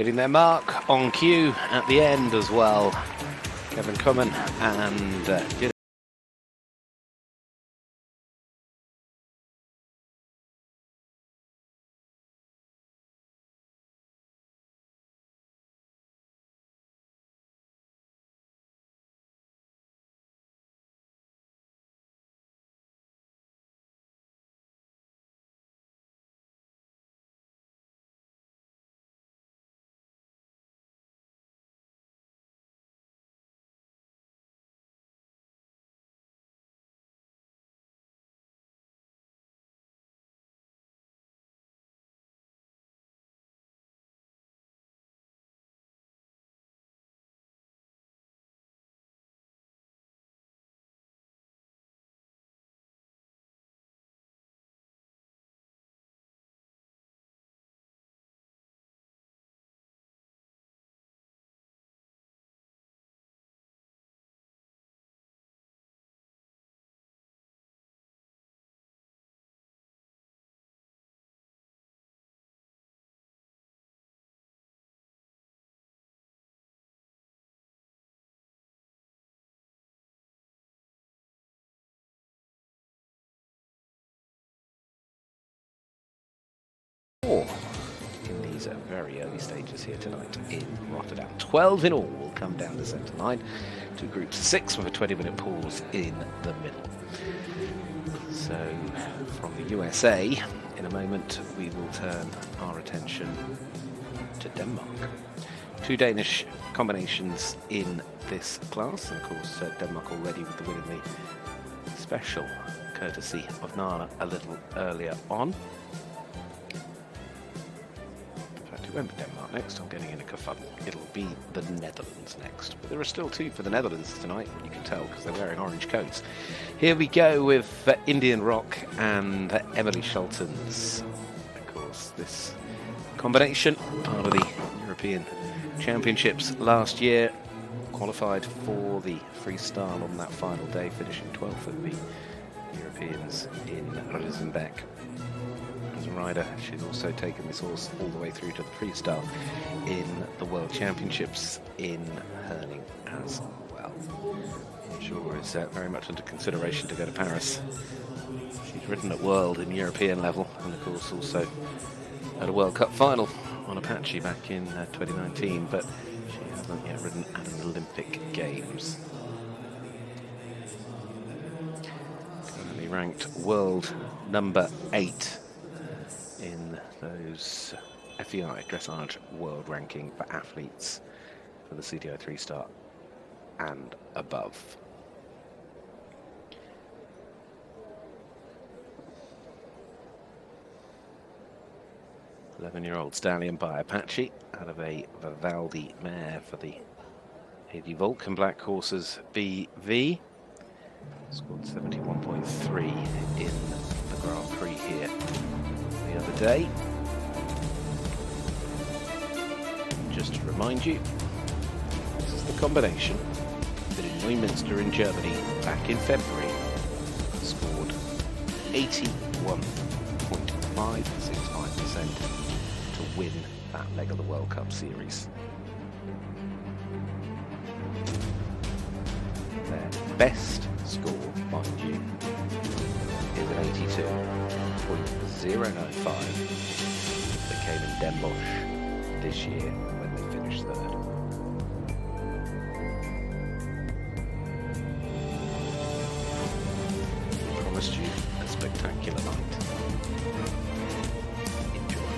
hitting their mark on cue at the end as well. Kevin Cummin and in these very early stages here tonight in Rotterdam. 12 in all will come down the centre line. Two groups of 6 with a 20-minute pause in the middle. So from the USA, in a moment we will turn our attention to Denmark. 2 Danish combinations in this class, and of course Denmark already with the win in the special, courtesy of Nana a little earlier on. It won't be Denmark next, I'm getting in a kerfuffle. It'll be the Netherlands next. But there are still 2 for the Netherlands tonight, you can tell because they're wearing orange coats. Here we go with Indian Rock and Emily Scholtens. Of course, this combination, part of the European Championships last year, qualified for the freestyle on that final day, finishing 12th of the Europeans in Rosenbeck. Rider, she's also taken this horse all the way through to the freestyle in the World Championships in hurling as well. I'm sure is very much under consideration to go to Paris. She's ridden at World and European level, and of course also at a World Cup final on Apache back in 2019, but she hasn't yet ridden at an Olympic Games. Currently ranked world number 8 in those FEI Dressage World Ranking for athletes for the CDO 3-star and above. Eleven-year-old stallion by Apache out of a Vivaldi mare for the AD Vulcan Black Horses BV. Scored 71.3 in the Grand Prix here the other day. Just to remind you, this is the combination that in Neumünster in Germany back in February scored 81.565% to win that leg of the World Cup Series. Their best score, mind you, is an 82.095 that came in Den Bosch this year when they finished third. We promised you a spectacular night. Enjoy.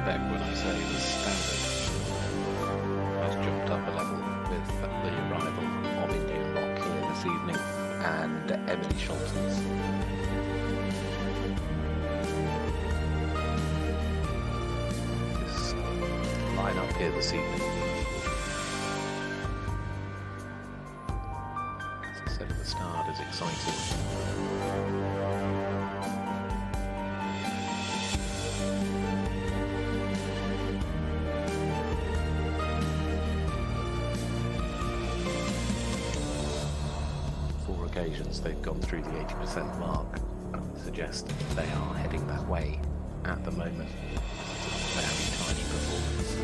respect when I say the standard has jumped up a level with the arrival of Indian Rock here this evening and Emily Scholten's. This line-up here this evening. As I said at the start, is exciting. 4 occasions they've gone through the 80% mark. I would suggest they are heading that way at the moment. It's a very tiny performance.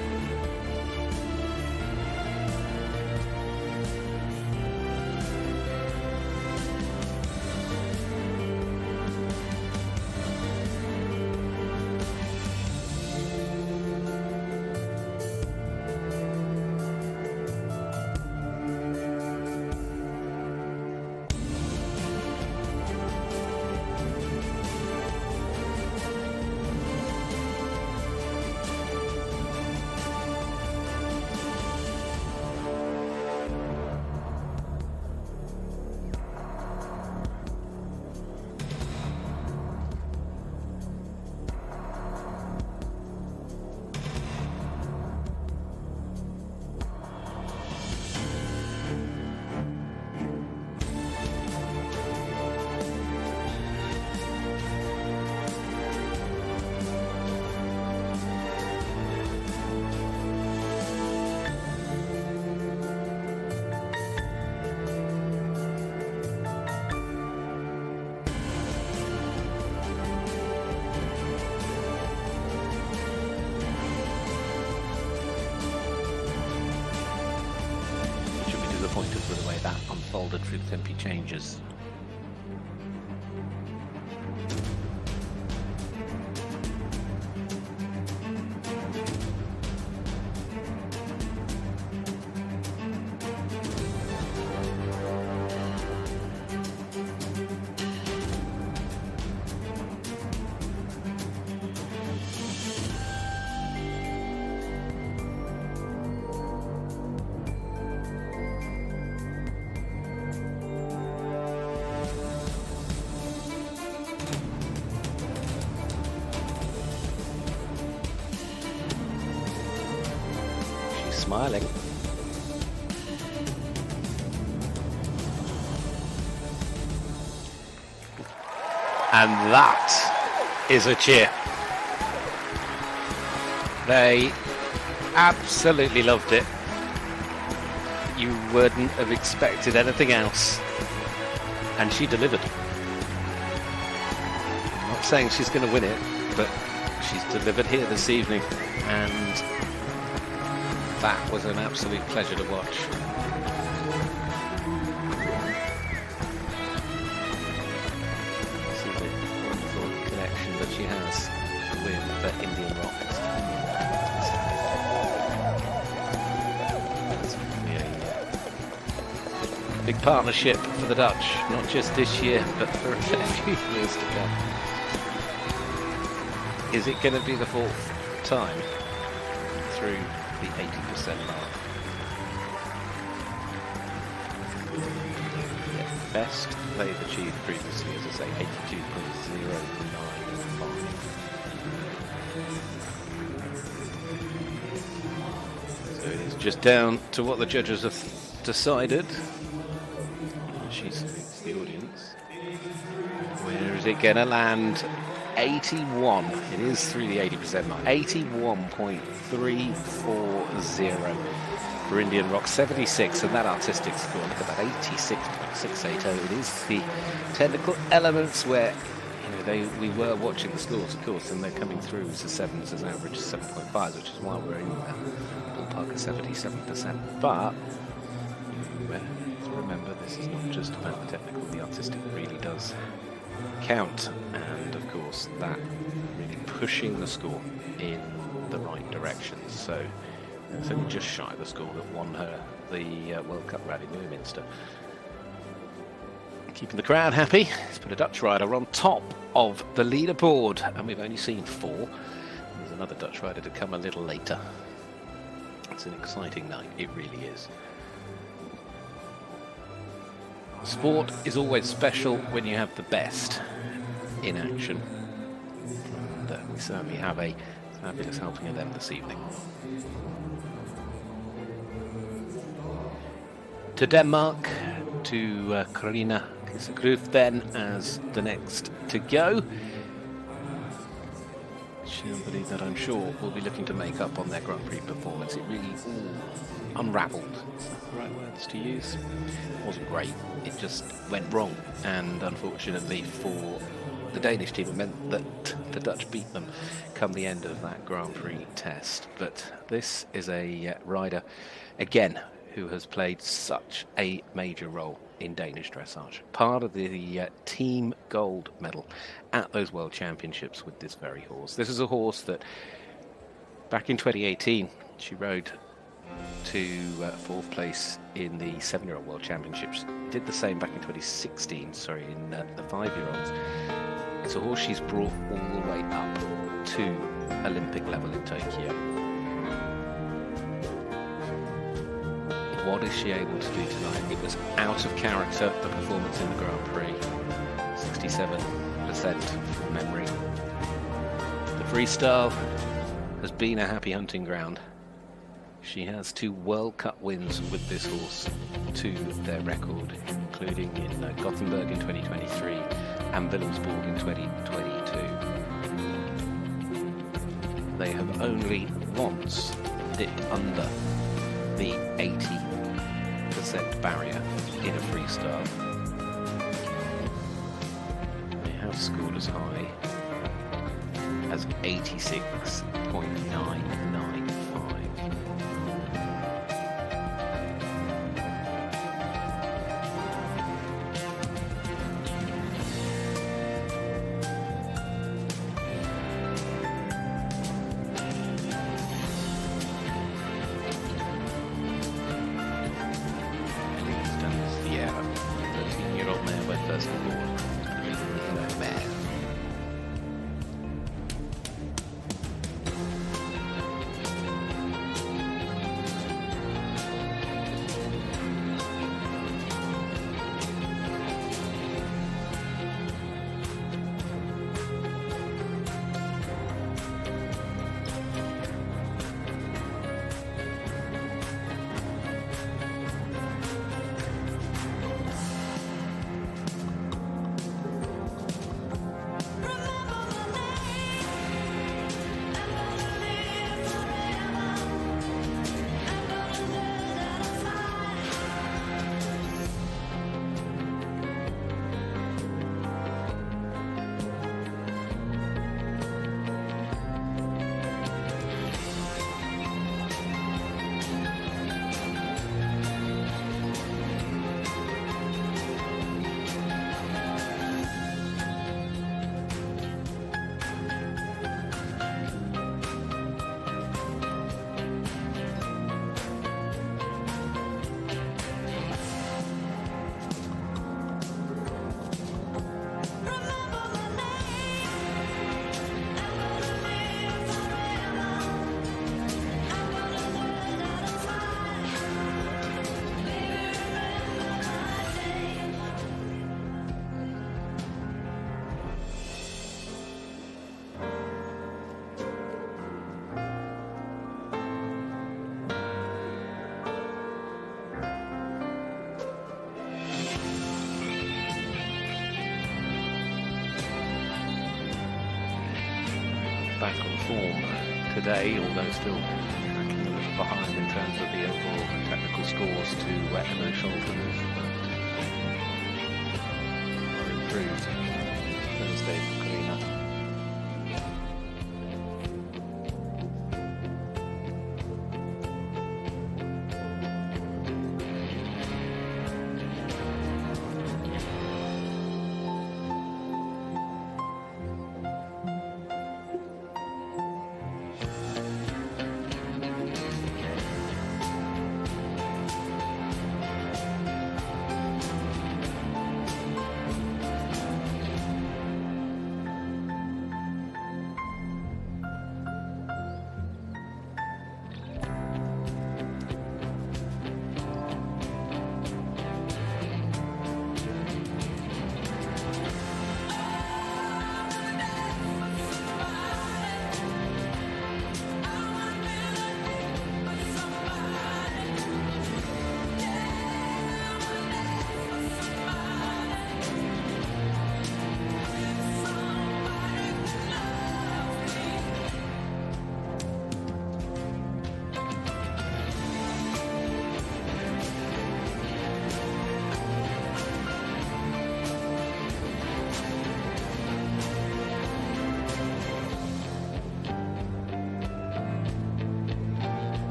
Disappointed with the way that unfolded through the tempi changes. Smiling. And that is a cheer. They absolutely loved it. You wouldn't have expected anything else. And she delivered. I'm not saying she's going to win it, but she's delivered here this evening. And that was an absolute pleasure to watch. See the wonderful connection that she has with the Indian Rock. That's really a big partnership for the Dutch, not just this year, but for a fair few years to come. Is it going to be the 4th time through the 80% mark? Yeah, best they've achieved previously, as I say, 82.095. So it is just down to what the judges have decided. She speaks to the audience. Where is it going to land? 81. It is through the 80% mark. 81.340 for Indian Rock. 76, and that artistic score, look at that, 86.680. It is the technical elements where, you know, we were watching the scores, of course, and they're coming through as the 7s as average 7.5, which is why we're in that ballpark of 77%. But you have to remember, this is not just about the technical. The artistic really does count, and of course that really pushing the score in the right direction. So it's only just shy of the score that won her the World Cup Rally Newminster. Keeping the crowd happy, let's put a Dutch rider on top of the leaderboard, and we've only seen 4. There's another Dutch rider to come a little later. It's an exciting night, it really is. Sport is always special when you have the best in action. And we certainly have a fabulous helping of them this evening. To Denmark, to Carolina Kissegruth then as the next to go. Somebody that I'm sure will be looking to make up on their Grand Prix performance. It really all unravelled. Is that the right words to use? It wasn't great. It just went wrong. And unfortunately for the Danish team, it meant that the Dutch beat them come the end of that Grand Prix test. But this is a rider, again, who has played such a major role in Danish dressage. Part of the team gold medal at those World Championships with this very horse. This is a horse that back in 2018 she rode to 4th place in the 7-year-old World Championships. Did the same back in 2016, in the 5-year-olds. It's a horse she's brought all the way up to Olympic level in Tokyo. What is she able to do tonight? It was out of character, the performance in the Grand Prix. 67% from memory. The freestyle has been a happy hunting ground. She has 2 World Cup wins with this horse to their record, including in Gothenburg in 2023 and Wilhelmsborg in 2022. They have only once dipped under the 80% barrier in a freestyle. They have scored as high as 86.995. Back on form today, although still tracking a little behind in terms of the overall technical scores to Emma Scholten's, but are improved Thursday for Carolina.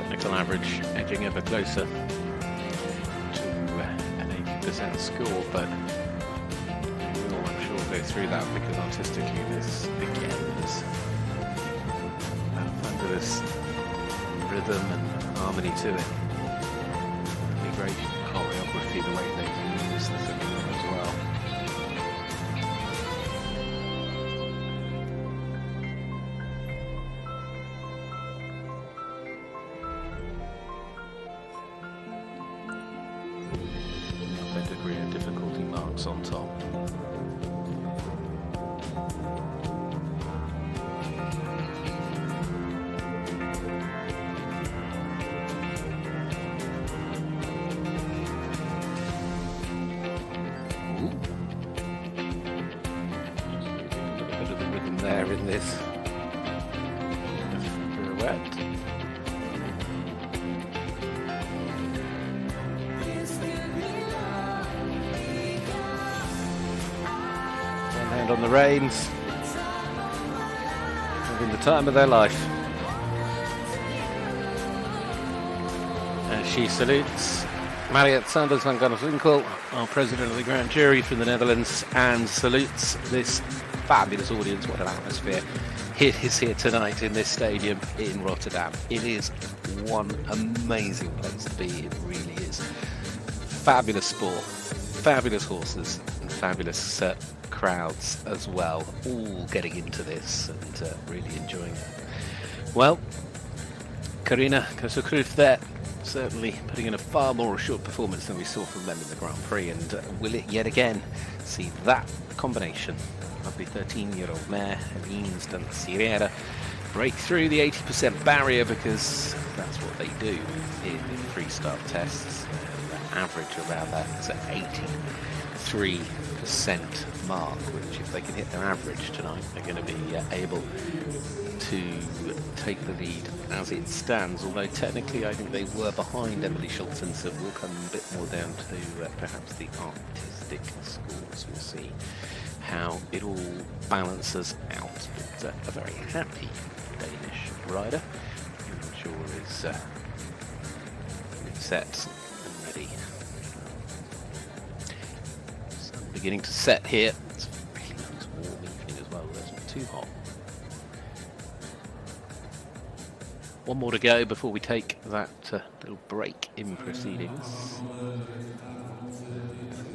technical average edging ever closer to an 80% score, but we'll, I'm sure, go through that because artistically this, again, is fabulous rhythm and harmony to it. Really great choreography, the way they use the signal as well. Their degree of difficulty marks on top. There in this pirouette. One hand on the reins, having the time of their life. As she salutes Mariette Sanders van Gunneswinkel, our president of the grand jury from the Netherlands, and salutes this fabulous audience. What an atmosphere it is here tonight in this stadium in Rotterdam. It is one amazing place to be. It really is. Fabulous sport, fabulous horses, and fabulous crowds as well, all getting into this and really enjoying it. Well, Carina Kosokruth there, certainly putting in a far more assured performance than we saw from them in the Grand Prix, and will it yet again see that combination of the 13-year-old mare, Helene Stanciera, break through the 80% barrier, because that's what they do in the freestyle tests. The average around that is at 83% mark, which if they can hit their average tonight, they're going to be able to take the lead as it stands, although technically I think they were behind Emily Schulten, so we'll come a bit more down to perhaps the artistic scores. We'll see how it all balances out, but a very happy Danish rider, I'm sure is set and ready. Sun beginning to set here. It's a really nice warm evening as well, it's not too hot. One more to go before we take that little break in proceedings.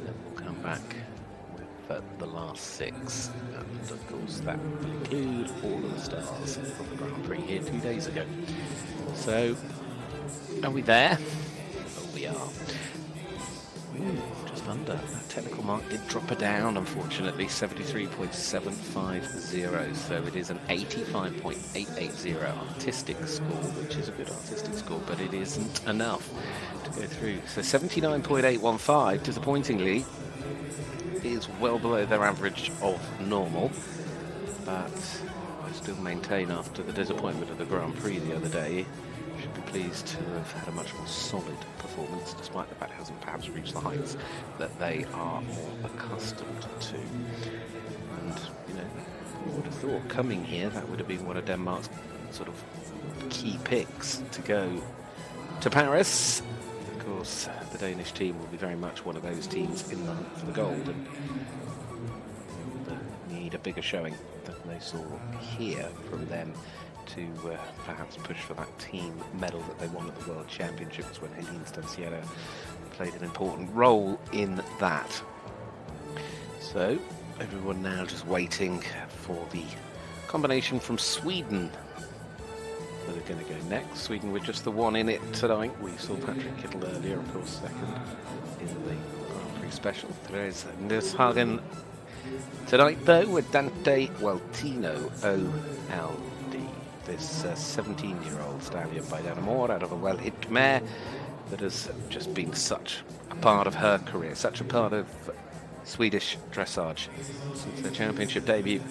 Then we'll come back with the last six, and of course that will include all of the stars from the Grand Prix here 2 days ago. So, are we there? Oh, we are. Just under. That technical mark did drop her down, unfortunately, 73.750, so it is an 85.880 artistic score, which is a good artistic score, but it isn't enough to go through. So 79.815, disappointingly, is well below their average of normal, but I still maintain, after the disappointment of the Grand Prix the other day, should be pleased to have had a much more solid performance, despite the fact it hasn't perhaps reached the heights that they are more accustomed to. And, you know, I would have thought coming here that would have been one of Denmark's sort of key picks to go to Paris. Of course, the Danish team will be very much one of those teams in the hunt for the gold, and need a bigger showing than they saw here from them to perhaps push for that team medal that they won at the World Championships, when Helene Stanciera played an important role in that. So everyone now just waiting for the combination from Sweden. They're going to go next. Sweden with just the one in it tonight. We saw Patrick Kittel earlier, of course, second in the Grand Prix special. There's Nushagen tonight, though, with Dante Weltino OLD. This 17-year-old stallion by Danamore out of a well-hit mare that has just been such a part of her career, such a part of Swedish dressage since their championship debut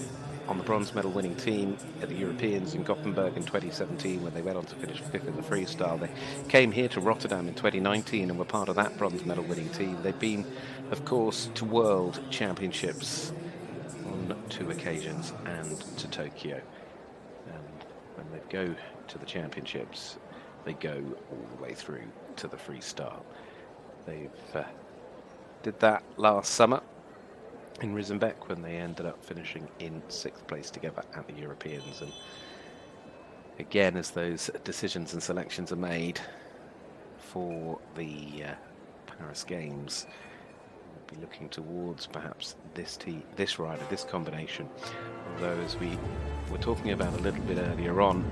on the bronze medal winning team at the Europeans in Gothenburg in 2017, when they went on to finish fifth in the freestyle. They came here to Rotterdam in 2019 and were part of that bronze medal winning team. They've been, of course, to World Championships on 2 occasions and to Tokyo. And when they go to the championships, they go all the way through to the freestyle. They've did that last summer in Risenbeck when they ended up finishing in 6th place together at the Europeans. And again, as those decisions and selections are made for the Paris Games, we'll be looking towards perhaps this rider, this combination. Although, as we were talking about a little bit earlier on,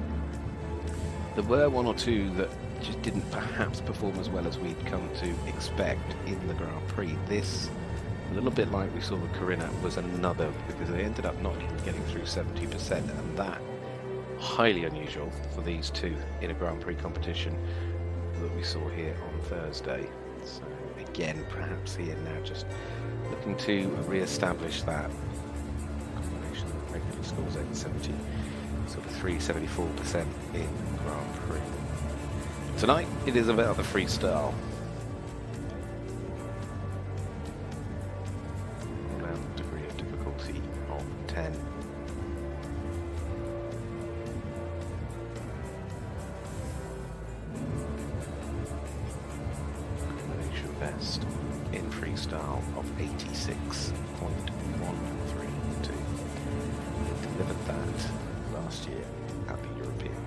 there were one or two that just didn't perhaps perform as well as we'd come to expect in the Grand Prix. This, a little bit like we saw with Corinna, was another, because they ended up not even getting through 70%, and that highly unusual for these two in a Grand Prix competition that we saw here on Thursday. So again, perhaps here now just looking to re-establish that combination that regularly scores over 70, sort of 74% in Grand Prix. Tonight it is about the freestyle. All-round degree of difficulty of 10. Combination best in freestyle of 86.132. Delivered that last year at the Europeans.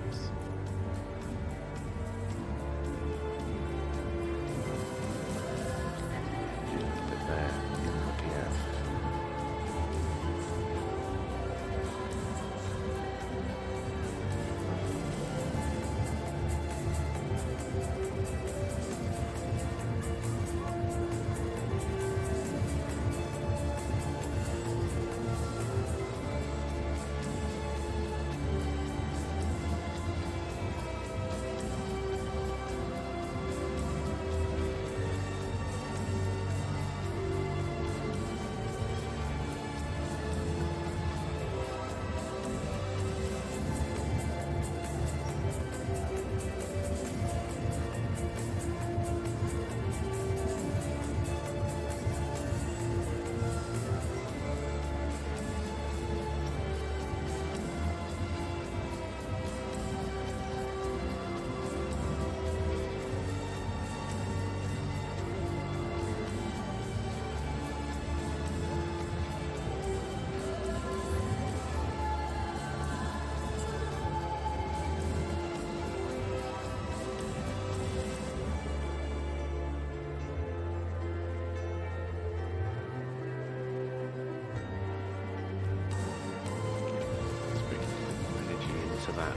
That,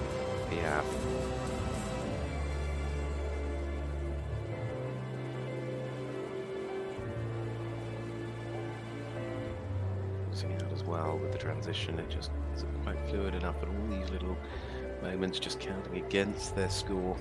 yeah. Seeing out as well with the transition, it just isn't quite fluid enough, but all these little moments just counting against their score.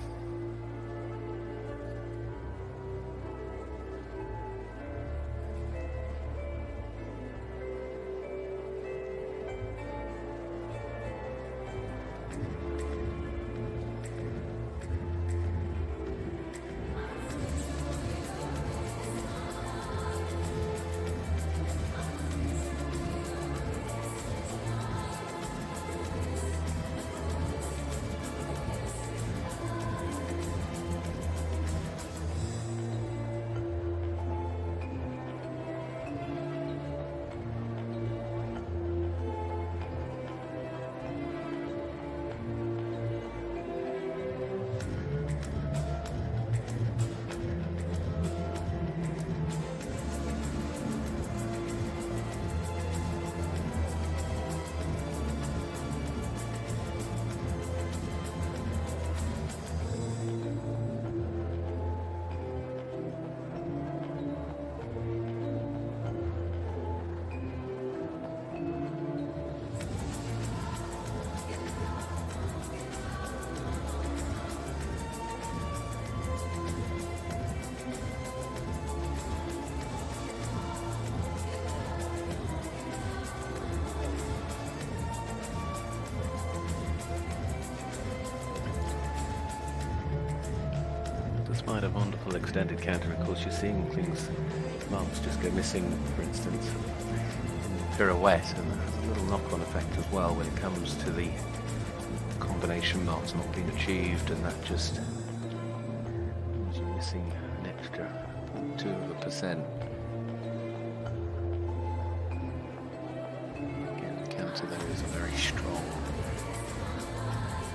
Despite a wonderful extended counter, of course, you're seeing things, marks just go missing, for instance, in the pirouette, and that has a little knock-on effect as well when it comes to the combination marks not being achieved, and that just missing an extra 0.2%. Again, the counter there is a very strong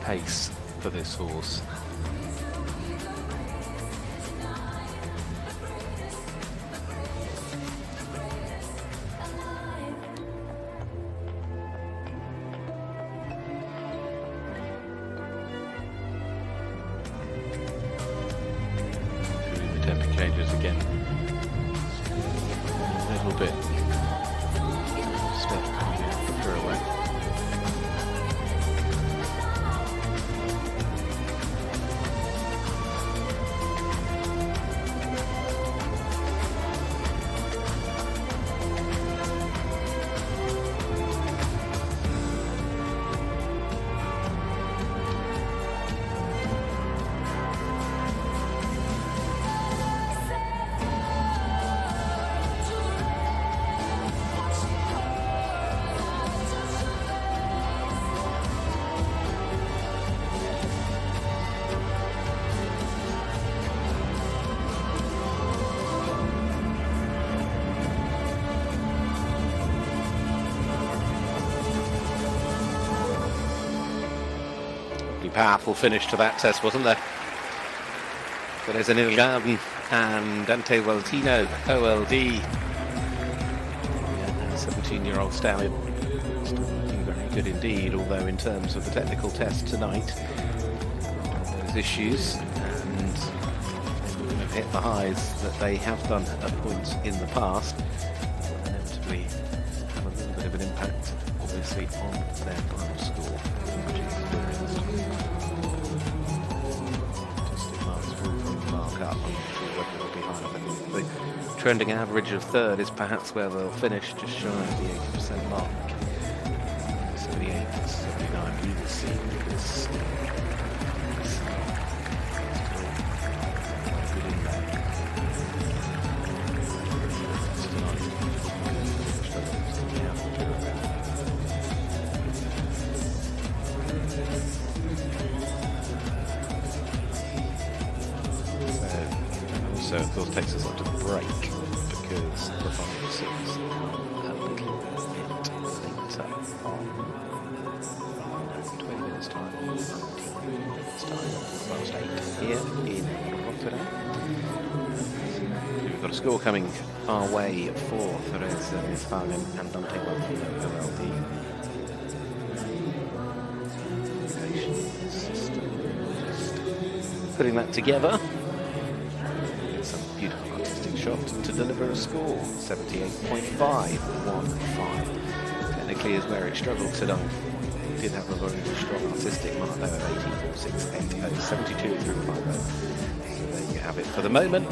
pace for this horse. Changes again. A little bit. Step coming out the fairway. Powerful finish to that test, wasn't there? So there's an Ilgarden and Dante Weltino, OLD. Yeah, 17-year-old stallion. Still looking very good indeed, although in terms of the technical test tonight, those issues, and they have hit the highs that they have done at points in the past, will inevitably have a little bit of an impact, obviously, on their final score. Up. I'm not sure whether it'll be higher. I think the trending average of third is perhaps where they'll finish, just shy of the 80% mark. 78, 79, we will see, because still quite good in there. So of course takes us up to the break, because the final six a little bit later on. 20 minutes time, 19 minutes time, past 8 here in Rotterdam. We've got a score coming our way for Therese Nishagen and Dante Weltino, OLD. Just putting that together. Beautiful artistic shot to deliver a score, 78.515. Technically is where it struggled tonight. It did have a very strong artistic mark though of 84.680, 72 through 50. So there you have it for the moment.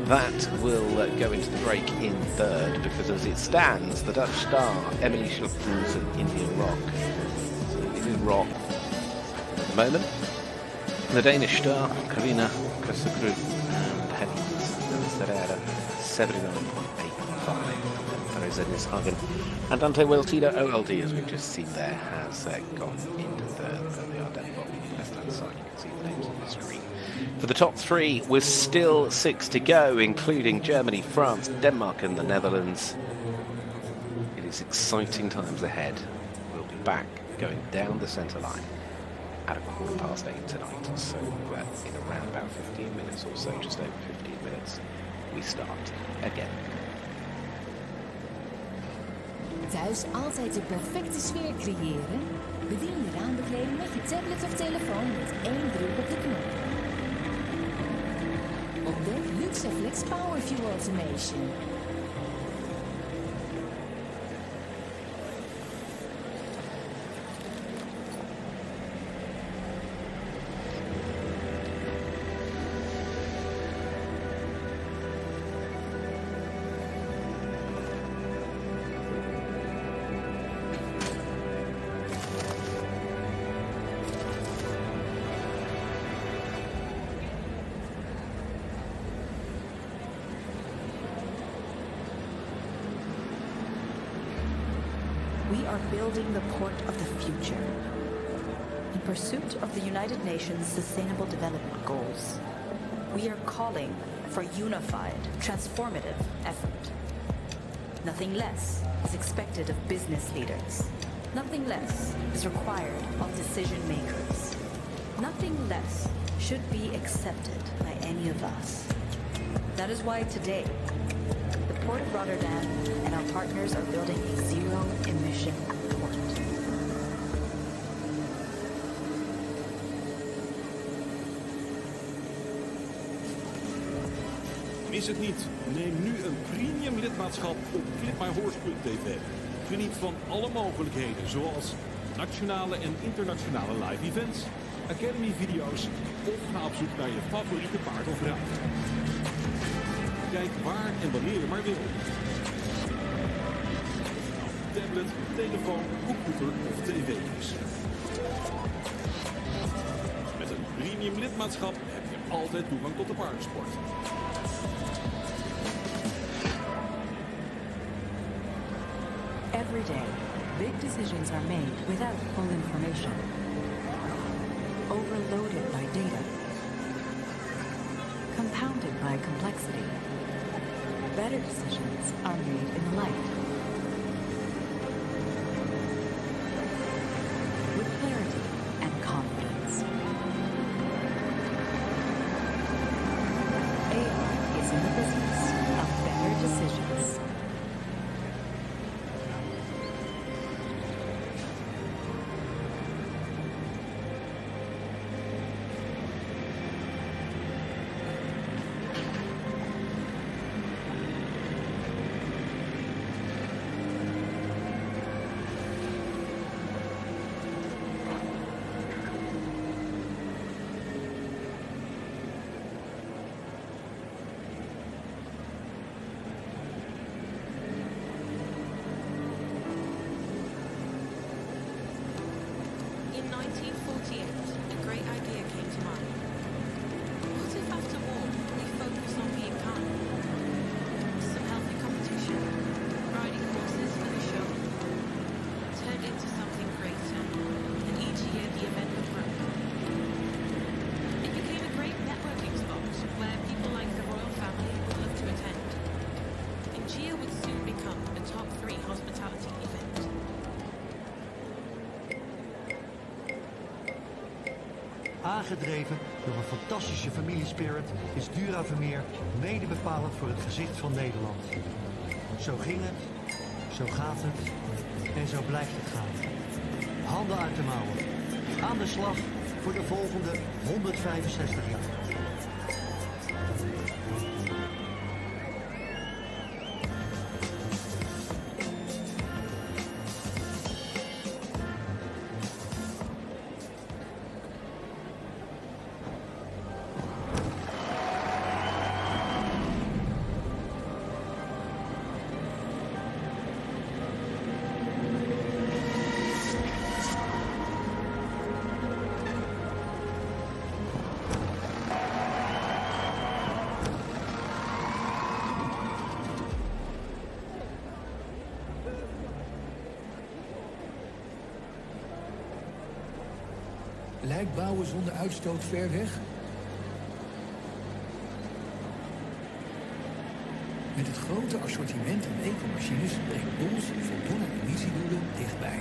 That will go into the break in third, because as it stands, the Dutch star, Emily Schluppens and Indian Rock. So it is Rock at the moment. And the Danish star, Karina Kosakrud and Henning 79.85. Therese Nishagen and Dante Weltino, OLD, as we've just seen there, has gone into third. They are down the bottom left hand side. You can see the names on the screen. For the top three, with still 6 to go, including Germany, France, Denmark, and the Netherlands. It is exciting times ahead. We'll be back going down the centre line at 8:15 tonight. So in around about 15 minutes or so, just over 15 minutes. We start again. Thuis altijd de perfecte sfeer creëren? Bedien je raambekleding met je tablet of telefoon met 1 druk op de knop. Ontdek Luxaflex Power Fuel Automation. We are building the port of the future in pursuit of the United Nations Sustainable Development Goals. We are calling for unified, transformative effort. Nothing less is expected of business leaders. Nothing less is required of decision makers. Nothing less should be accepted by any of us. That is why today, the Port of Rotterdam and our partners are building a zero-emission port. Mis het niet. Neem nu een premium lidmaatschap op clipmyhorse.tv. Geniet van alle mogelijkheden, zoals nationale en internationale live events, academy video's of ga op zoek naar je favoriete paard of ruiter. Kijk waar en wanneer je maar wil. Tablet, telefoon, computer of tv is. Met een premium lidmaatschap heb je altijd toegang tot de paardensport. Every day, big decisions are made without full information. Overloaded by data. Compounded by complexity. Better decisions are made in light. With clarity and confidence. AI is in the business of better decisions. In 1948, a great idea came to mind. What if after war we focus on being kind? Some healthy competition, riding horses for the show, turned into something greater, and each year the event would grow. It became a great networking spot where people like the royal family would love to attend. And GIA would soon become a top 3 hospitality event. Aangedreven door een fantastische familiespirit is Dura Vermeer mede bepalend voor het gezicht van Nederland. Zo ging het, zo gaat het en zo blijft het gaan. Handen uit de mouwen. Aan de slag voor de volgende 165 jaar. Lijkt bouwen zonder uitstoot ver weg? Met het grote assortiment aan ecomachines brengt Dons voldoende emissiedoelen dichtbij.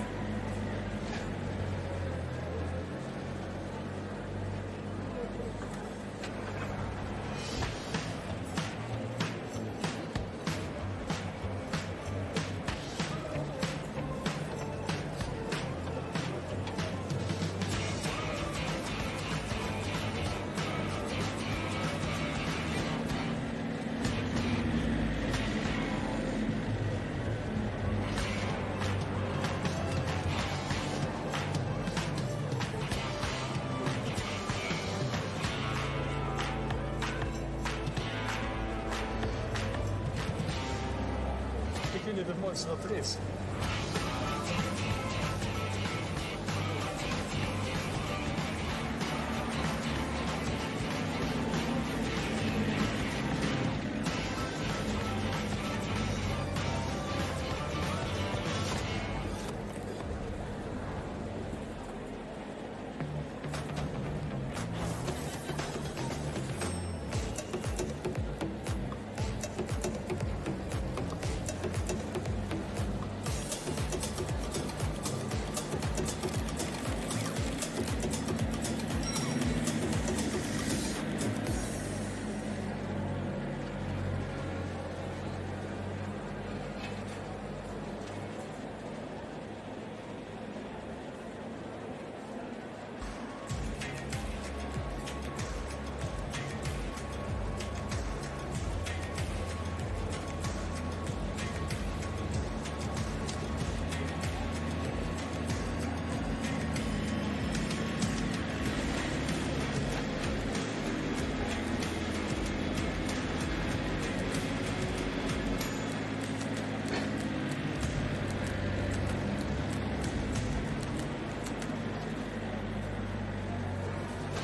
Ik vind het het mooiste wat er is.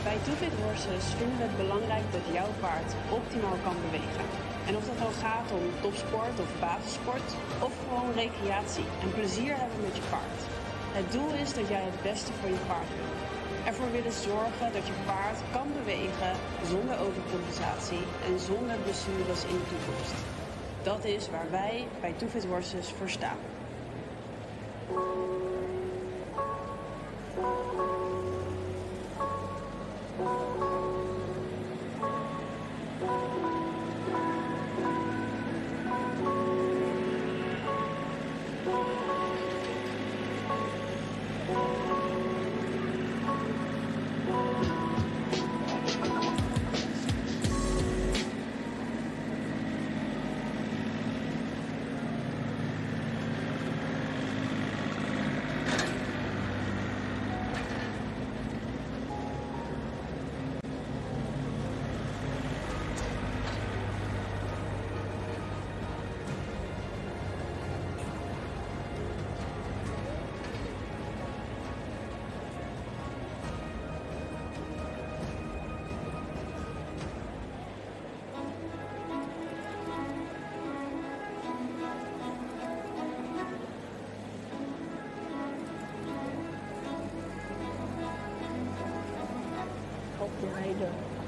Bij Two-Fit Horses vinden we het belangrijk dat jouw paard optimaal kan bewegen. En of dat dan gaat om topsport of basissport, of gewoon recreatie en plezier hebben met je paard. Het doel is dat jij het beste voor je paard wil. Ervoor willen zorgen dat je paard kan bewegen zonder overcompensatie en zonder blessures in de toekomst. Dat is waar wij bij Two-Fit Horses voor staan.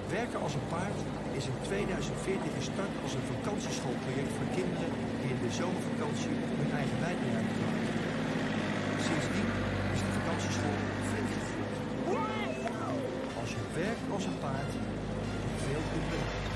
Werken als een paard is in 2014 gestart als een vakantieschoolproject voor kinderen die in de zomervakantie op hun eigen bijbedrijf waren. Sindsdien is de vakantieschool flink gegroeid. Als je werkt als een paard, je veel kunt bereiken.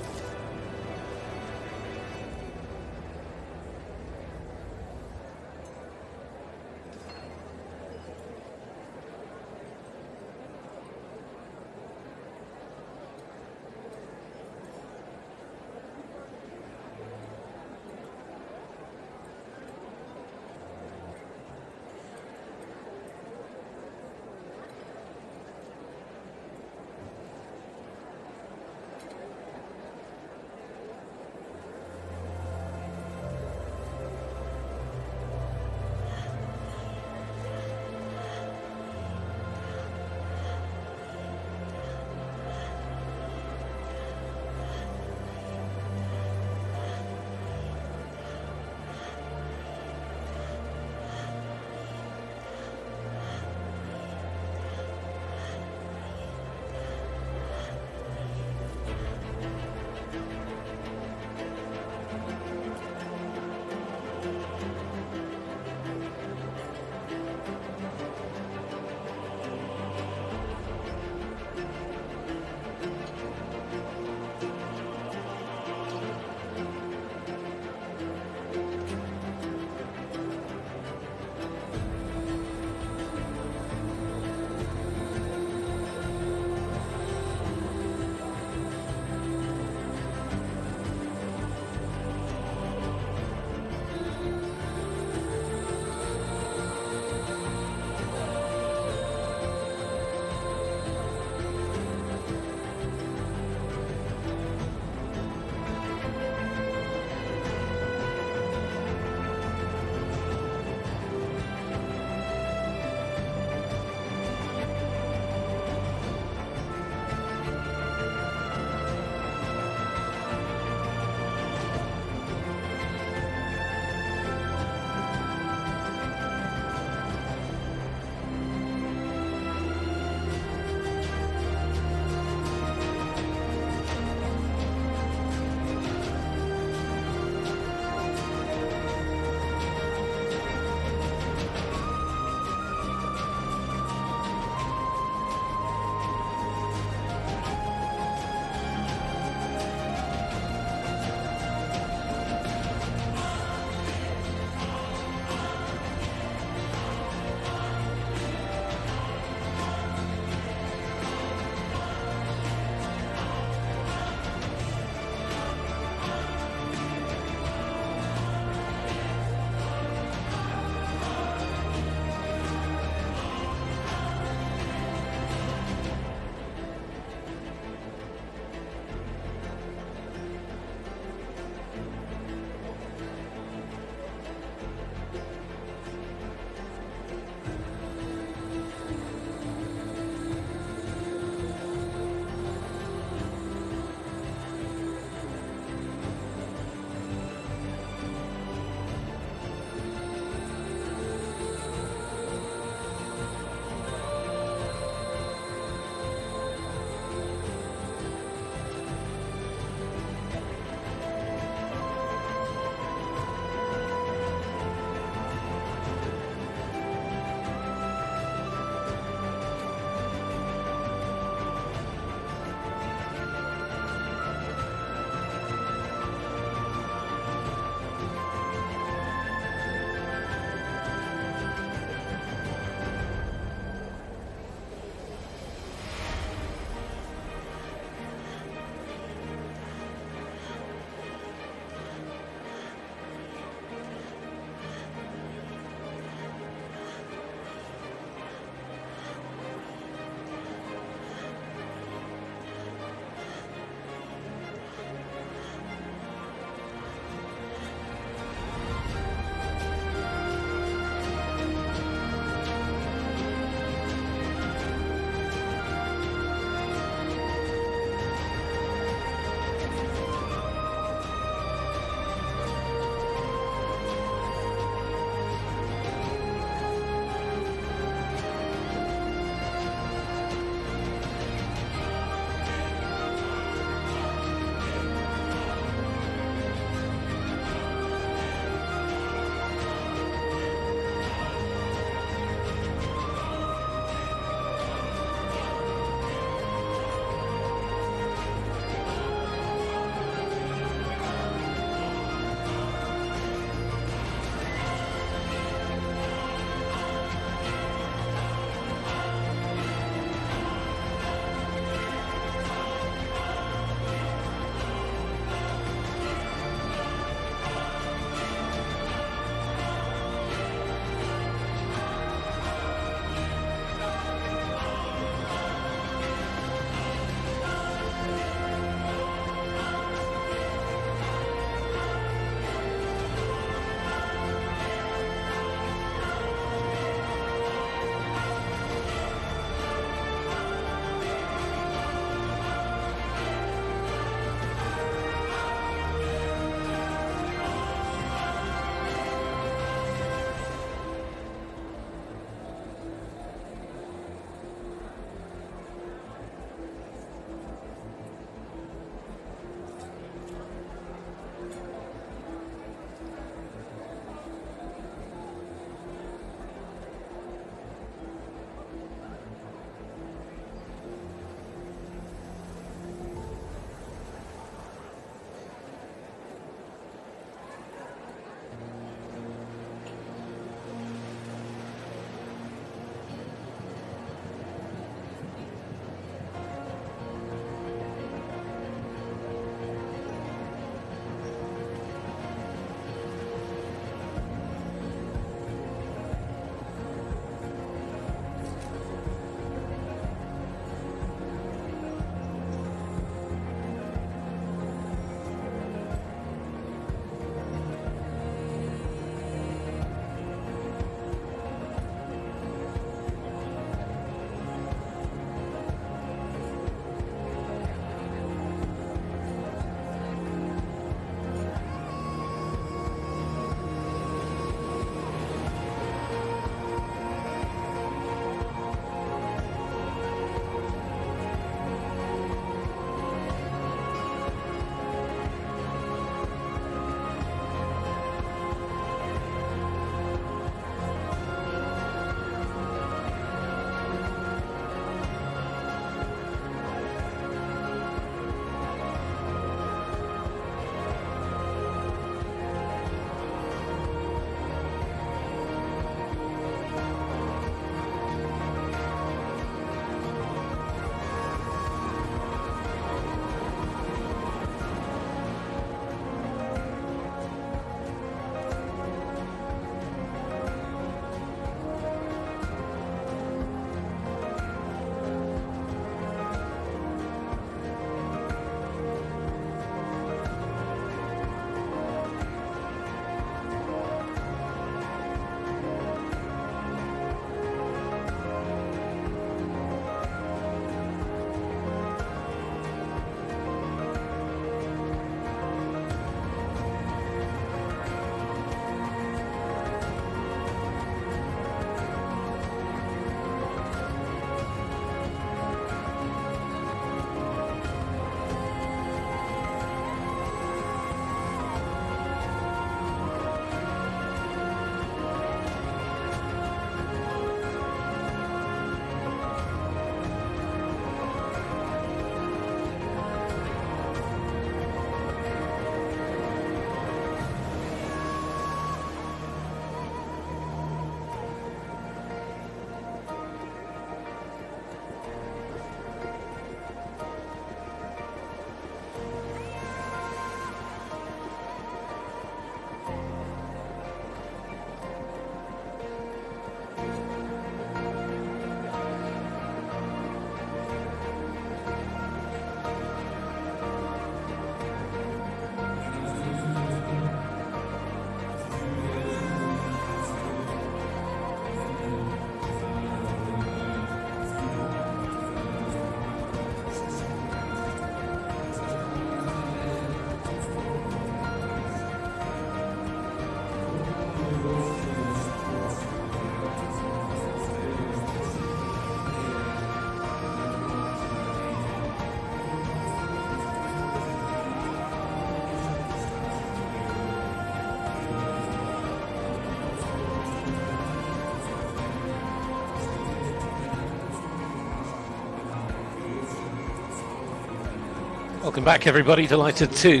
Welcome back, everybody. Delighted to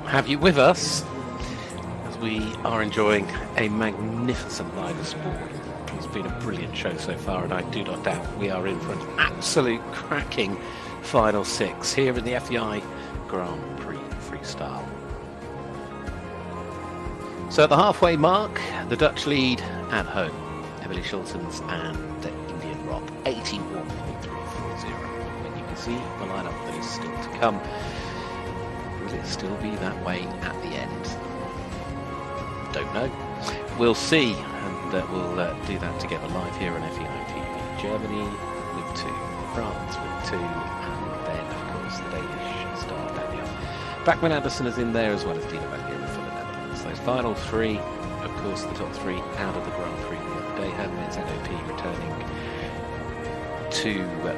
have you with us as we are enjoying a magnificent line of sport. It's been a brilliant show so far, and I do not doubt we are in for an absolute cracking final six here in the FEI Grand Prix Freestyle. So at the halfway mark, the Dutch lead at home. Emily Schultens and Indian Rob, 81.340. And you can see the lineup that is still to come. Will it still be that way at the end? Don't know. We'll see, and we'll do that together live here on FEI TV. Germany with 2, France with 2, and then, of course, the Danish star Daniel. Bachman Anderson is in there, as well as Dina Van Leeuwen for the Netherlands. Those final 3, of course, the top 3 out of the Grand Prix the other day. Herman's NOP returning to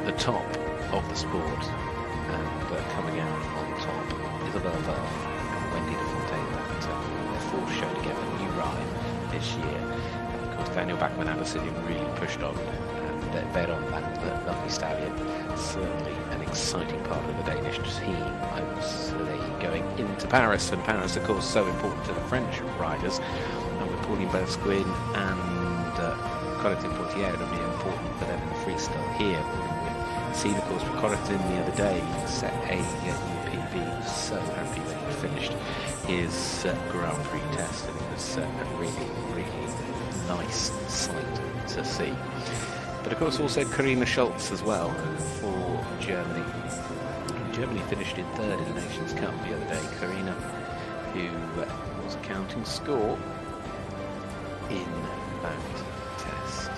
the top of the sport, and coming out on top, Isabelle Verth and Wendy de Fontaine. Their 4th show together, new ride this year. And of course, Daniel Bachman Anderson really pushed on and bet on that lovely stallion. Certainly an exciting part of the Danish team, obviously going into Paris, and Paris, of course, so important to the French riders. And with Pauline Bosquin and Corentin Portier, it'll be important for them in the freestyle here. We've seen, of course, with Corentin the other day, set a UPB. So happy when he finished his Grand Prix test, and it was a really, really nice sight to see. But of course, also Karina Schultz as well for Germany. Germany finished in 3rd in the Nations Cup the other day. Karina, who was counting score in that test.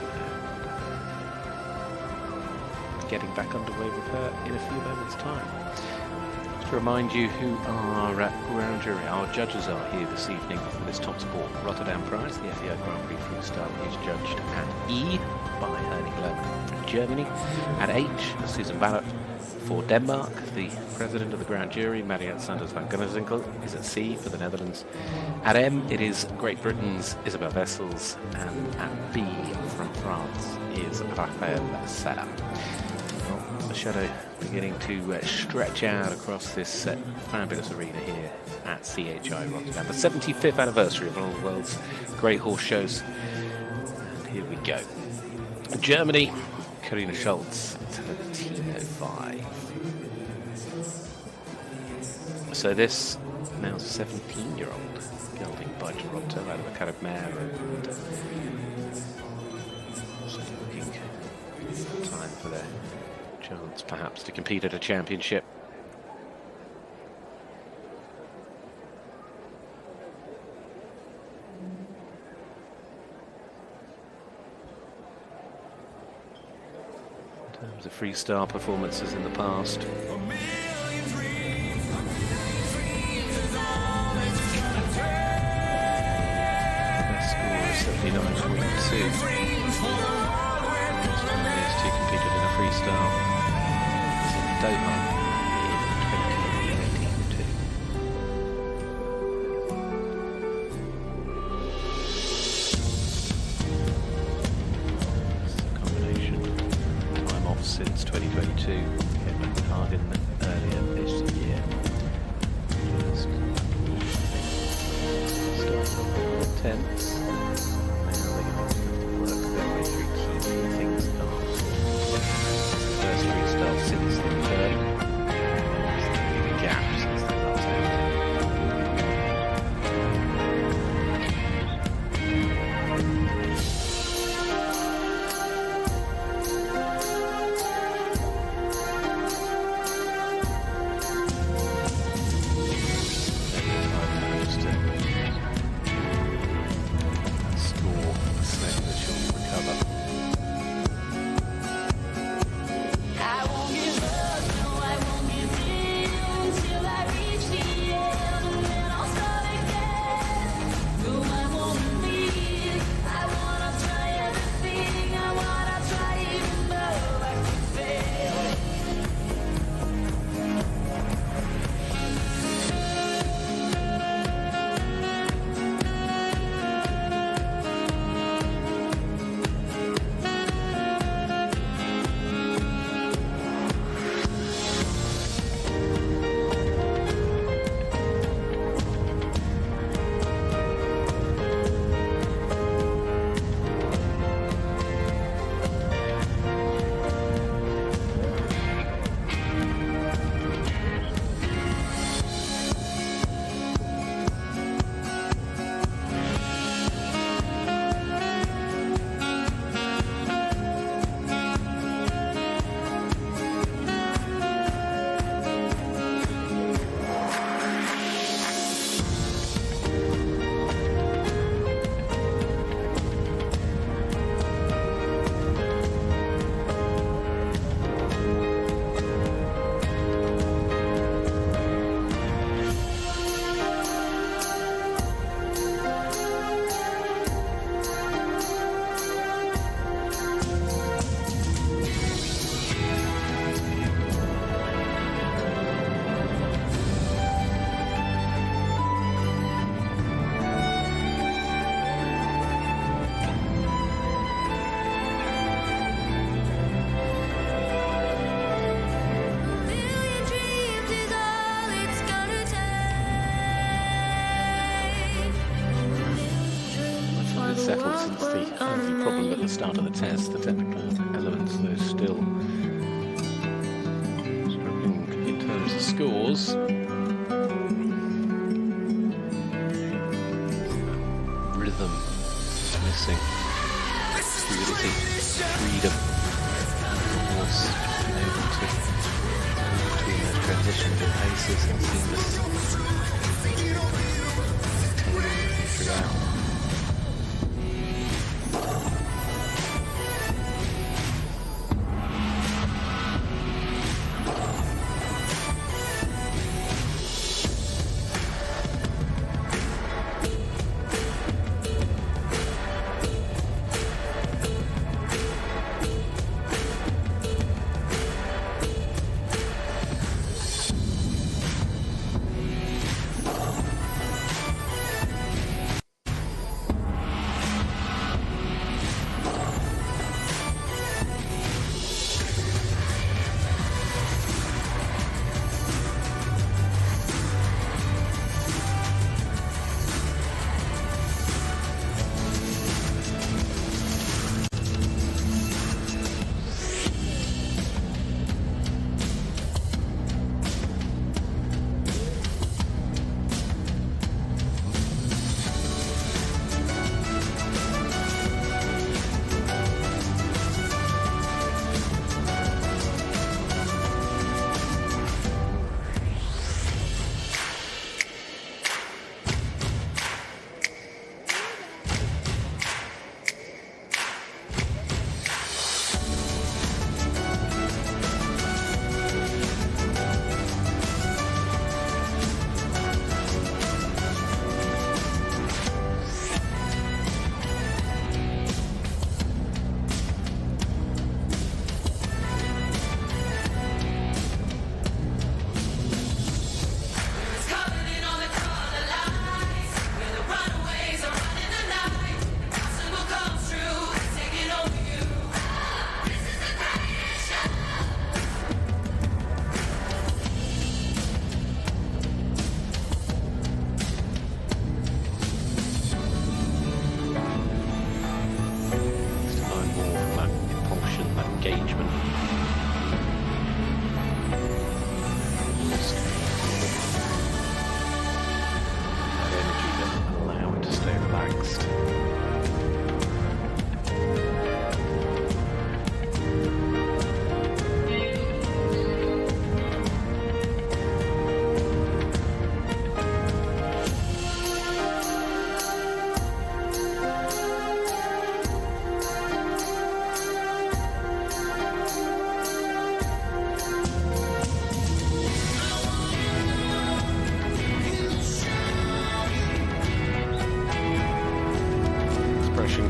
Getting back underway with her in a few moments' time. Just to remind you who our ground jury, our judges are here this evening for this top sport Rotterdam prize. The FEI Grand Prix Freestyle is judged at E by Henning Lohmann, Germany. At H, Susan Ballot for Denmark. The president of the grand jury, Mariette Sanders van Gunnezinkel, is at C for the Netherlands. At M, it is Great Britain's Isabel Vessels, and at B from France is Raphael Sala. Well, the shadow beginning to stretch out across this fabulous arena here at CHI Rotterdam. The 75th anniversary of one of the world's great horse shows. And here we go. Germany, Karina Schultz, 13.05. So this now 17-year-old gelding by Toronto out of the Carib Mare, and looking time for their chance perhaps to compete at a championship. In terms of freestyle performances in the past, best score is 79.2. These two competed in a freestyle in Doha in 2022. It's a combination time off since 2022. Came back hard in earlier this year. Starting off with 10th. Now they're going to have to work their way through keeping things calm. First freestyle since the third. It's the gap since the last out. the start of the test. The technical elements, though, still struggling in terms of scores. Rhythm missing. Fluidity, freedom. Of course, being able to between those transitions and paces and seamless throughout.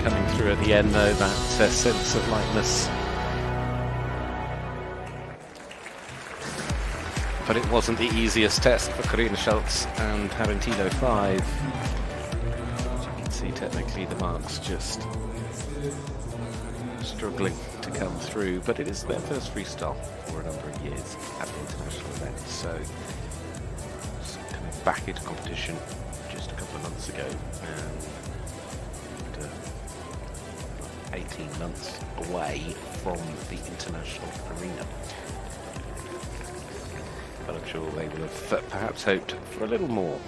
Coming through at the end, though, that sense of lightness. But it wasn't the easiest test for Karina Schultz and Harantino 5. As you can see, technically the marks just struggling to come through, but it is their first freestyle for a number of years at the international event, so coming back into competition just a couple of months ago, and 18 months away from the international arena. But I'm sure they will have perhaps hoped for a little more.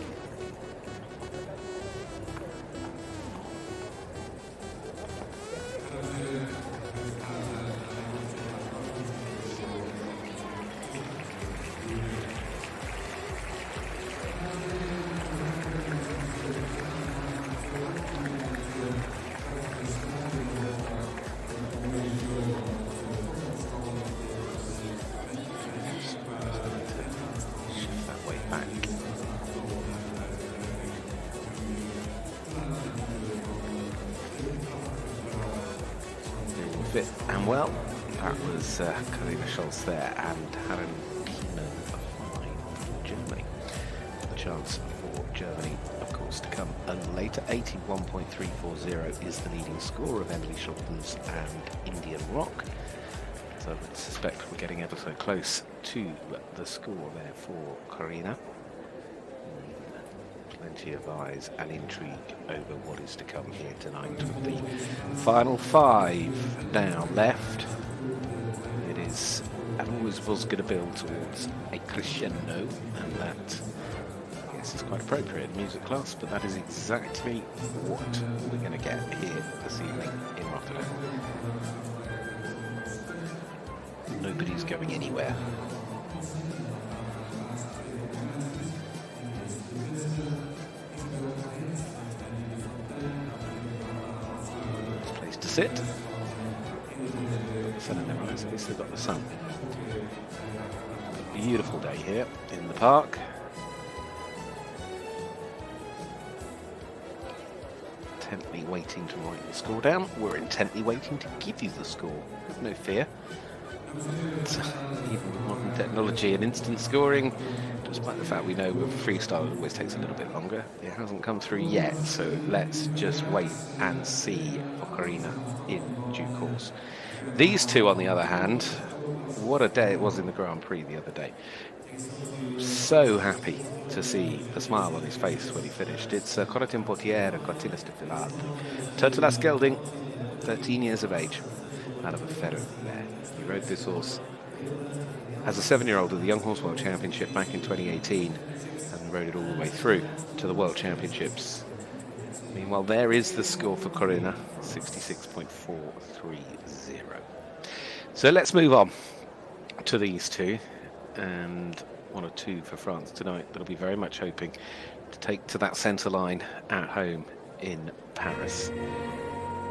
Fit and well. That was Karina Schultz there and Harantino 5 from Germany. The chance for Germany, of course, to come later. 81.340 is the leading score of Emily Schulten's and Indian Rock. So I would suspect we're getting ever so close to the score there for Karina. Plenty of eyes and intrigue over what is to come here tonight with the final 5 now left. It is, and always was going to build towards a crescendo, and that, I guess, is quite appropriate in music class, but that is exactly what we're going to get here this evening in Rotterdam. Nobody's going anywhere. Nice place to sit. Got the sun in their eyes, at least they've got the sun. A beautiful day here in the park. Intently waiting to write the score down. We're intently waiting to give you the score. Have no fear. Even with modern technology and instant scoring, despite the fact we know with freestyle it always takes a little bit longer, it hasn't come through yet, so let's just wait and see for Karina in due course. These two, on the other hand, what a day it was in the Grand Prix the other day. So happy to see the smile on his face when he finished. It's Corritin Portiere, Cortinas de Filat, Turtulas Gelding, 13 years of age, out of a Ferro there. He rode this horse as a 7-year-old at the Young Horse World Championship back in 2018 and rode it all the way through to the World Championships. Meanwhile, there is the score for Corina, 66.430. So let's move on to these two, and 1 or 2 for France tonight. That'll be very much hoping to take to that centre line at home in Paris.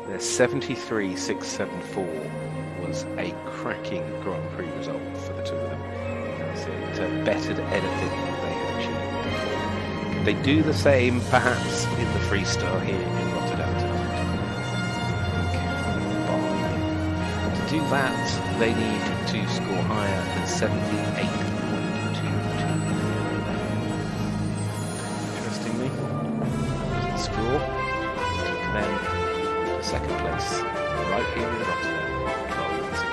Their 73.674 was a cracking Grand Prix result for the two of them. It bettered anything they had achieved before. Could they do the same, perhaps, in the freestyle here in Rotterdam tonight? To do that, they need to score higher than 78.22. Interestingly, the score took them to second place right here in Rotterdam 12 months ago.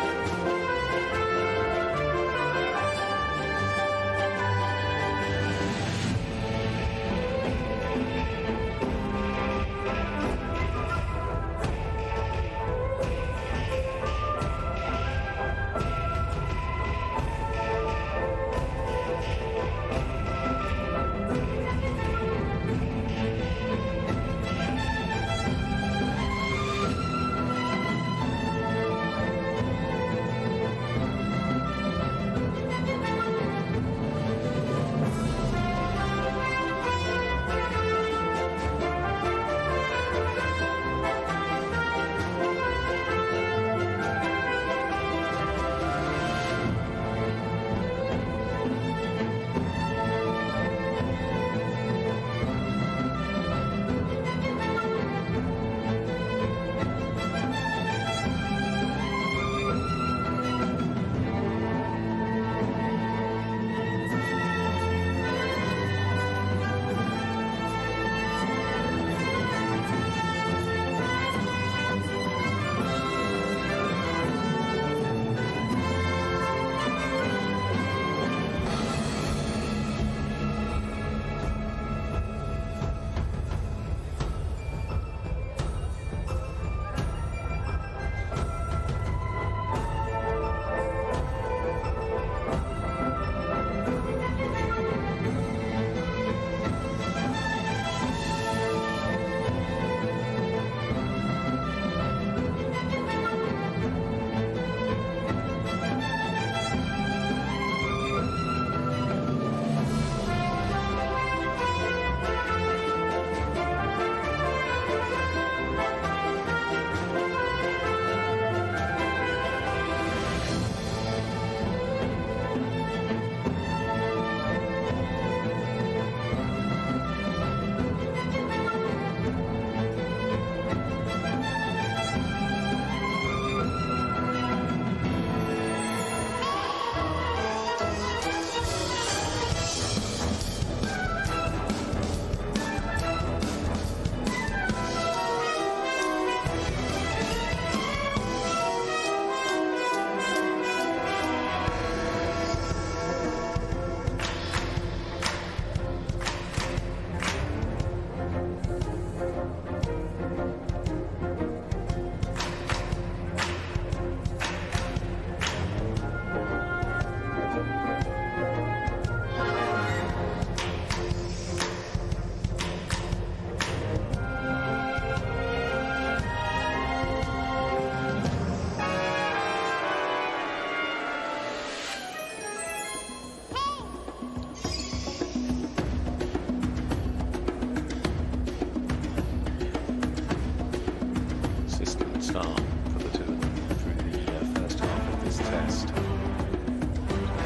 test. A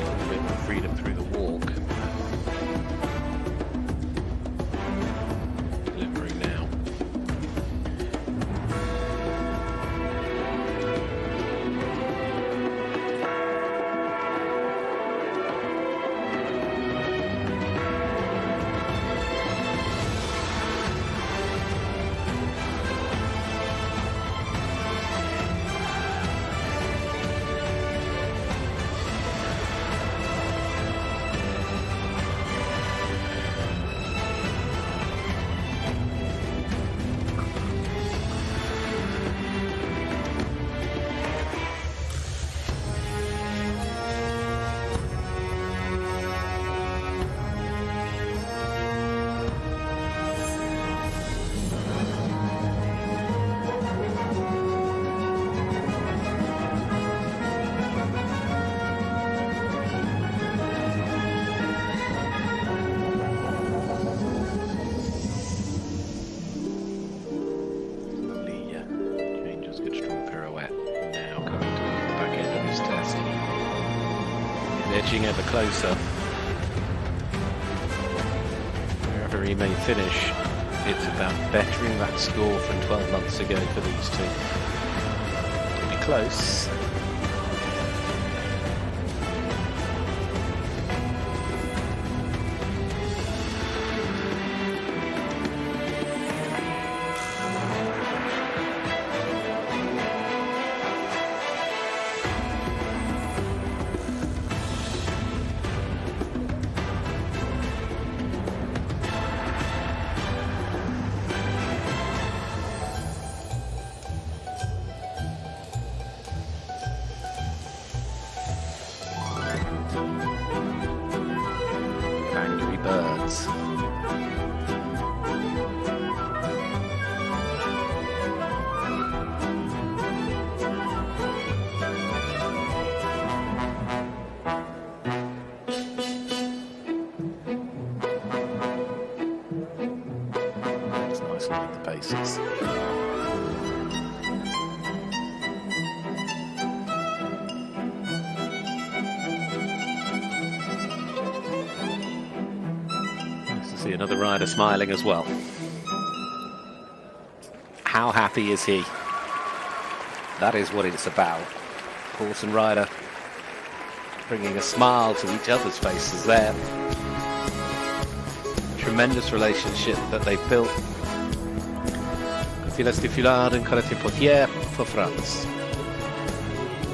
little bit more freedom through the walk. Delivering now. Edging ever closer. Wherever he may finish, it's about bettering that score from 12 months ago for these two. It'll be close. Birds. It's nice to make the paces. See another rider smiling as well. How happy is he? That is what it's about. Horse and rider bringing a smile to each other's faces there. Tremendous relationship that they've built. Filas de Foulard and Karate Potier for France.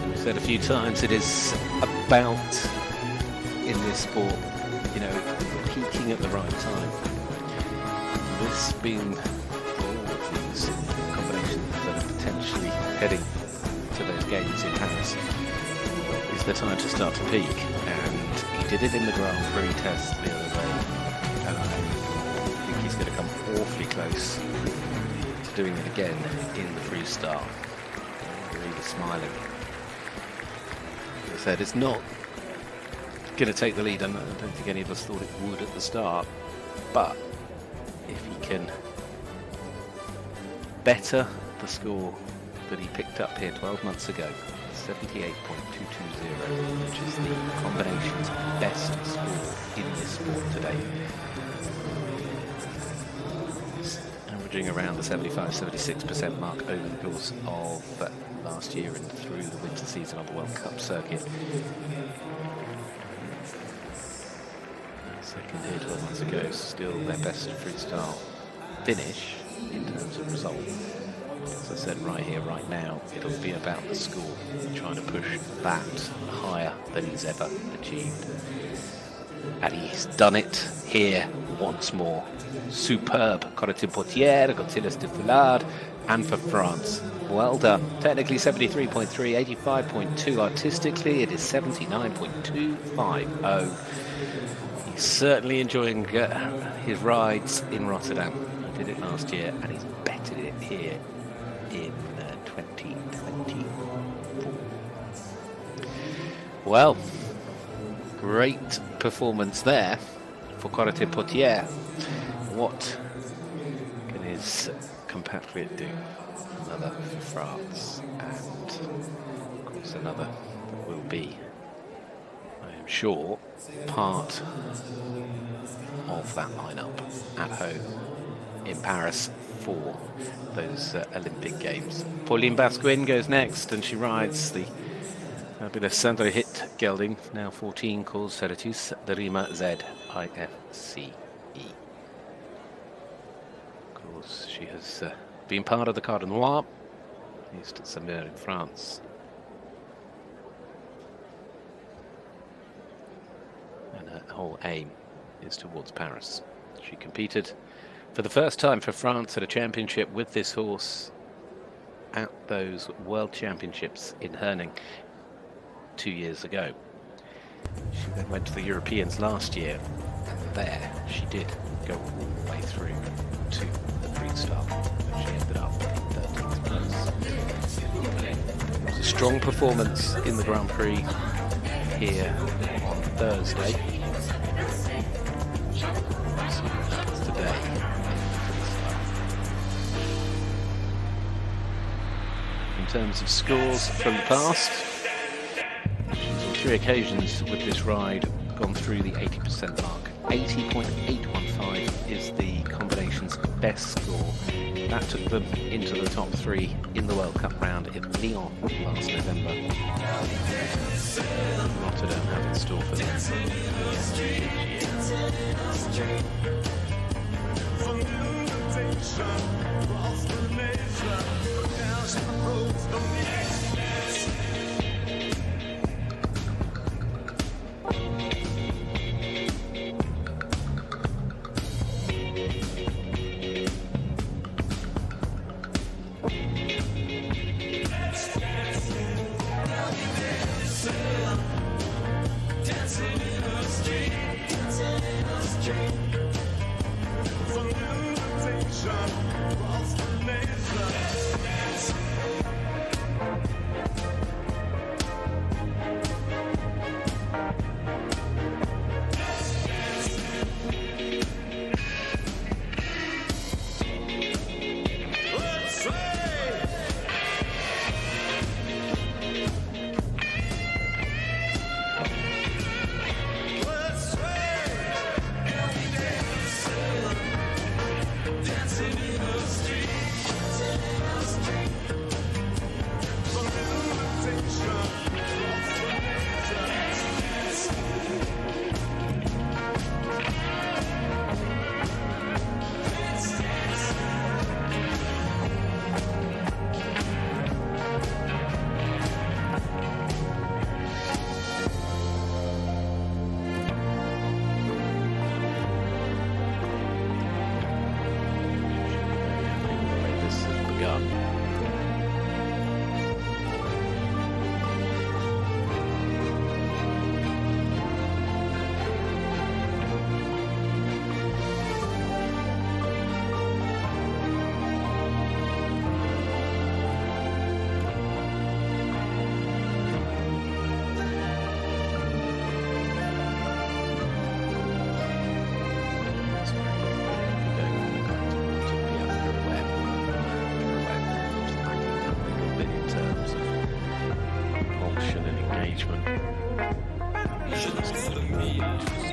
We've said a few times it is about, in this sport, you know, peaking at the right time. This being all of these combinations that are potentially heading to those games in Paris is the time to start to peak, and he did it in the Grand Prix test the other day, and I think he's going to come awfully close to doing it again in the freestyle. Really smiling. As I said, it's not going to take the lead, and I don't think any of us thought it would at the start, but if he can better the score that he picked up here 12 months ago, 78.220, which is the combination's best score in this sport today. It's averaging around the 75-76% mark over the course of last year and through the winter season on the World Cup circuit. Second here 12 months ago, still their best freestyle finish in terms of result. As I said, right here, right now, it'll be about the score, trying to push that higher than he's ever achieved. And he's done it here once more. Superb. Corentin Potier, Gauthilus de Foulard, and for France. Well done. Technically 73.3, 85.2. Artistically, it is 79.250. He's certainly enjoying his rides in Rotterdam. He did it last year, and he's bettered it here in 2024. Well, great performance there for Corentin Potier. What can his compatriot do? Another for France, and of course another that will be, I am sure, part of that lineup at home in Paris for those Olympic Games. Pauline Basquin goes next, and she rides the fabulous Sandra Hit gelding, now 14, called Ceratus de Rima Z IFCE. Of course, she has been part of the Carte Noire, used at Saumur in France. And her whole aim is towards Paris. She competed for the first time for France at a championship with this horse at those World Championships in Herning 2 years ago. She then went to the Europeans last year, and there she did go all the way through to the freestyle, and she ended up in 13th place. It was a strong performance in the Grand Prix here on Thursday. Today. In terms of scores from the past, she's on 3 occasions with this ride gone through the 80% mark. 80.815 is the combination's best score. That took them into the top 3 in the World Cup round in Lyon last November. Rotterdam have in store for them.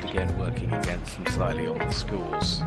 Again, working against them slightly on the scores.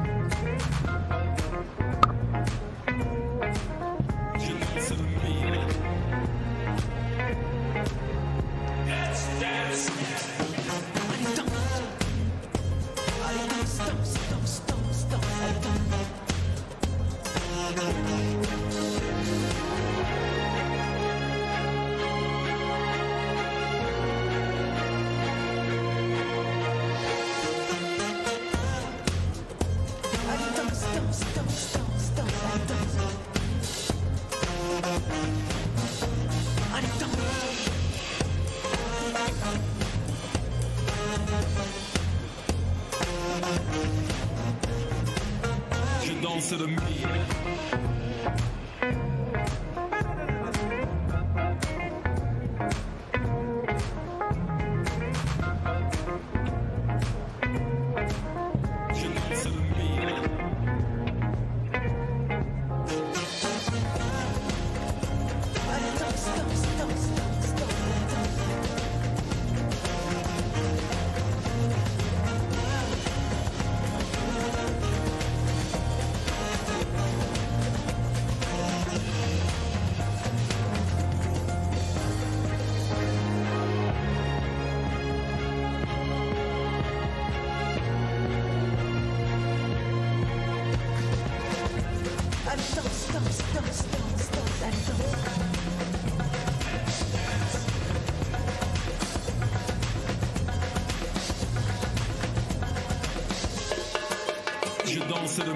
Just a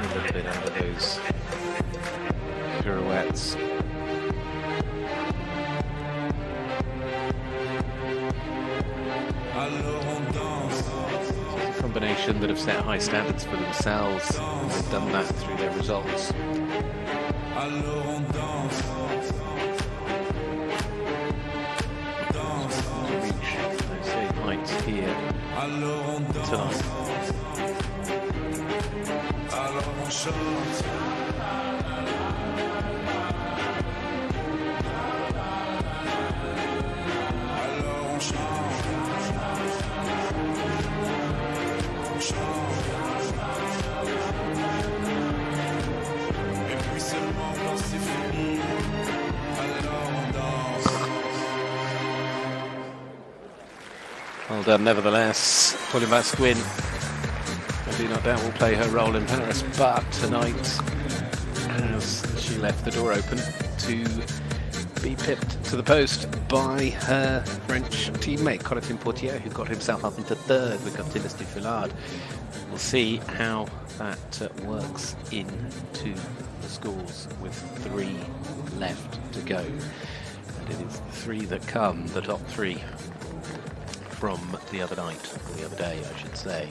little bit under those pirouettes. It's a combination that have set high standards for themselves. They've done that through their results. To reach those same heights here tonight. Well done, nevertheless. Pauline Vasquin, I do not doubt will play her role in Paris, but tonight, as she left the door open to be pipped to the post by her French teammate, Corentin Portier, who got himself up into third with Cortinas de Filard. We'll see how that works into the scores with 3 left to go. And it is the 3 that come, the top 3 from the other night, or the other day, I should say.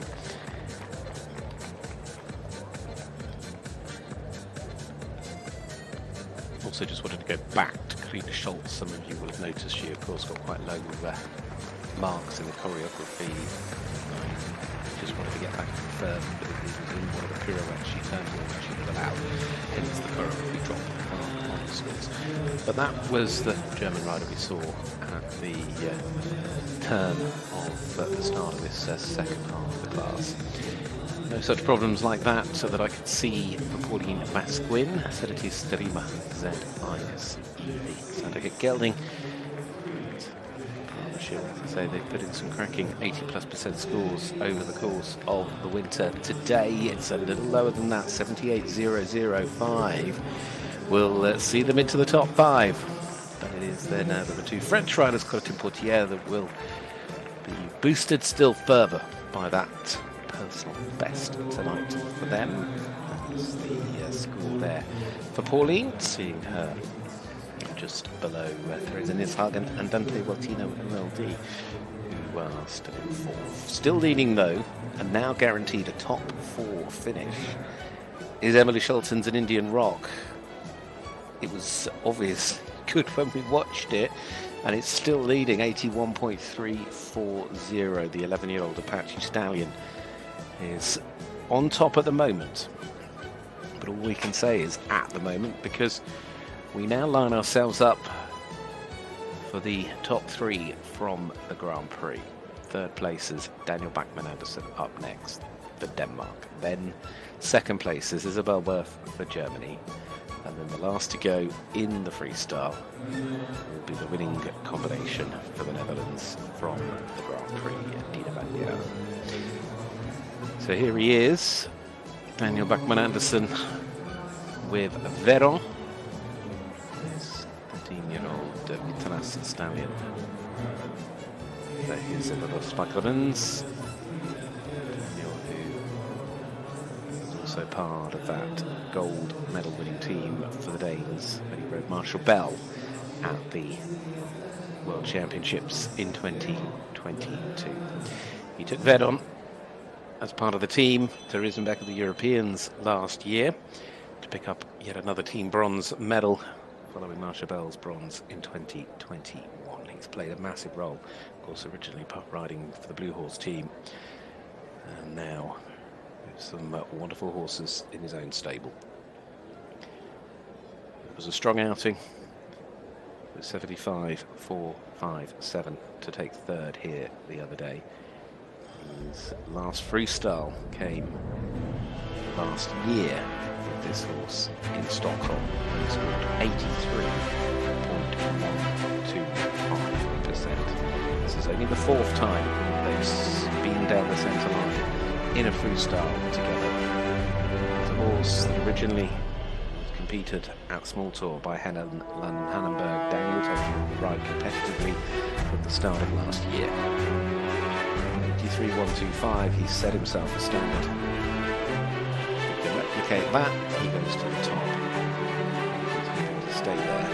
Also just wanted to go back to Karina Schultz. Some of you will have noticed she of course got quite low marks in the choreography. I just wanted to get back to confirm that it was in one of the pirouettes she turned when she was allowed, hence the choreography drop on the scores. But that was the German rider we saw at the turn of the start of this second half of the class. No such problems like that, so that I could see for Pauline Vasquin, Sedity Strima Z-I-S-E, Sandra Gelding. As I say, they've put in some cracking 80+% scores over the course of the winter. Today it's a little lower than that, 78.005. We'll see them into the top 5. But it is then the 2 French riders, Corentin Portier, that will be boosted still further by that personal best tonight for them. That's the score there for Pauline, seeing her just below Teresa Nishagen and Dante Waltino MLD, who are still in 4th. Still leading though, and now guaranteed a top 4 finish, is Emily Schulten's an Indian Rock. It was obvious good when we watched it, and it's still leading 81.340. The 11-year-old Apache Stallion is on top at the moment, but all we can say is at the moment, because we now line ourselves up for the top 3 from the Grand Prix. 3rd places, Daniel Bachmann-Andersen up next for Denmark. Then 2nd places, Isabel Werf for Germany. And then the last to go in the freestyle will be the winning combination for the Netherlands from the Grand Prix, Dina van Leeuwen. So here he is, Daniel Bachmann-Andersen with Veron. 13-year-old Vitanas Stallion. There he is in the Los Spiklemans. Daniel, who is also part of that gold medal winning team for the Danes when he rode Marshall Bell at the World Championships in 2022. He took Veron as part of the team to Riesenbeck of the Europeans last year to pick up yet another team bronze medal following Marshall Bell's bronze in 2021. He's played a massive role, of course, originally riding for the Blue Horse team, and now with some wonderful horses in his own stable. It was a strong outing with 75.457 to take 3rd here the other day. His last freestyle came last year with this horse in Stockholm. He scored 83.125%. This is only the 4th time they've been down the centre line in a freestyle together. The horse that originally competed at Small Tour by Hannenberg. Daniel taking the ride competitively at the start of last year. 83.125, he set himself a standard. If he can replicate that, he goes to the top. He's going to stay there.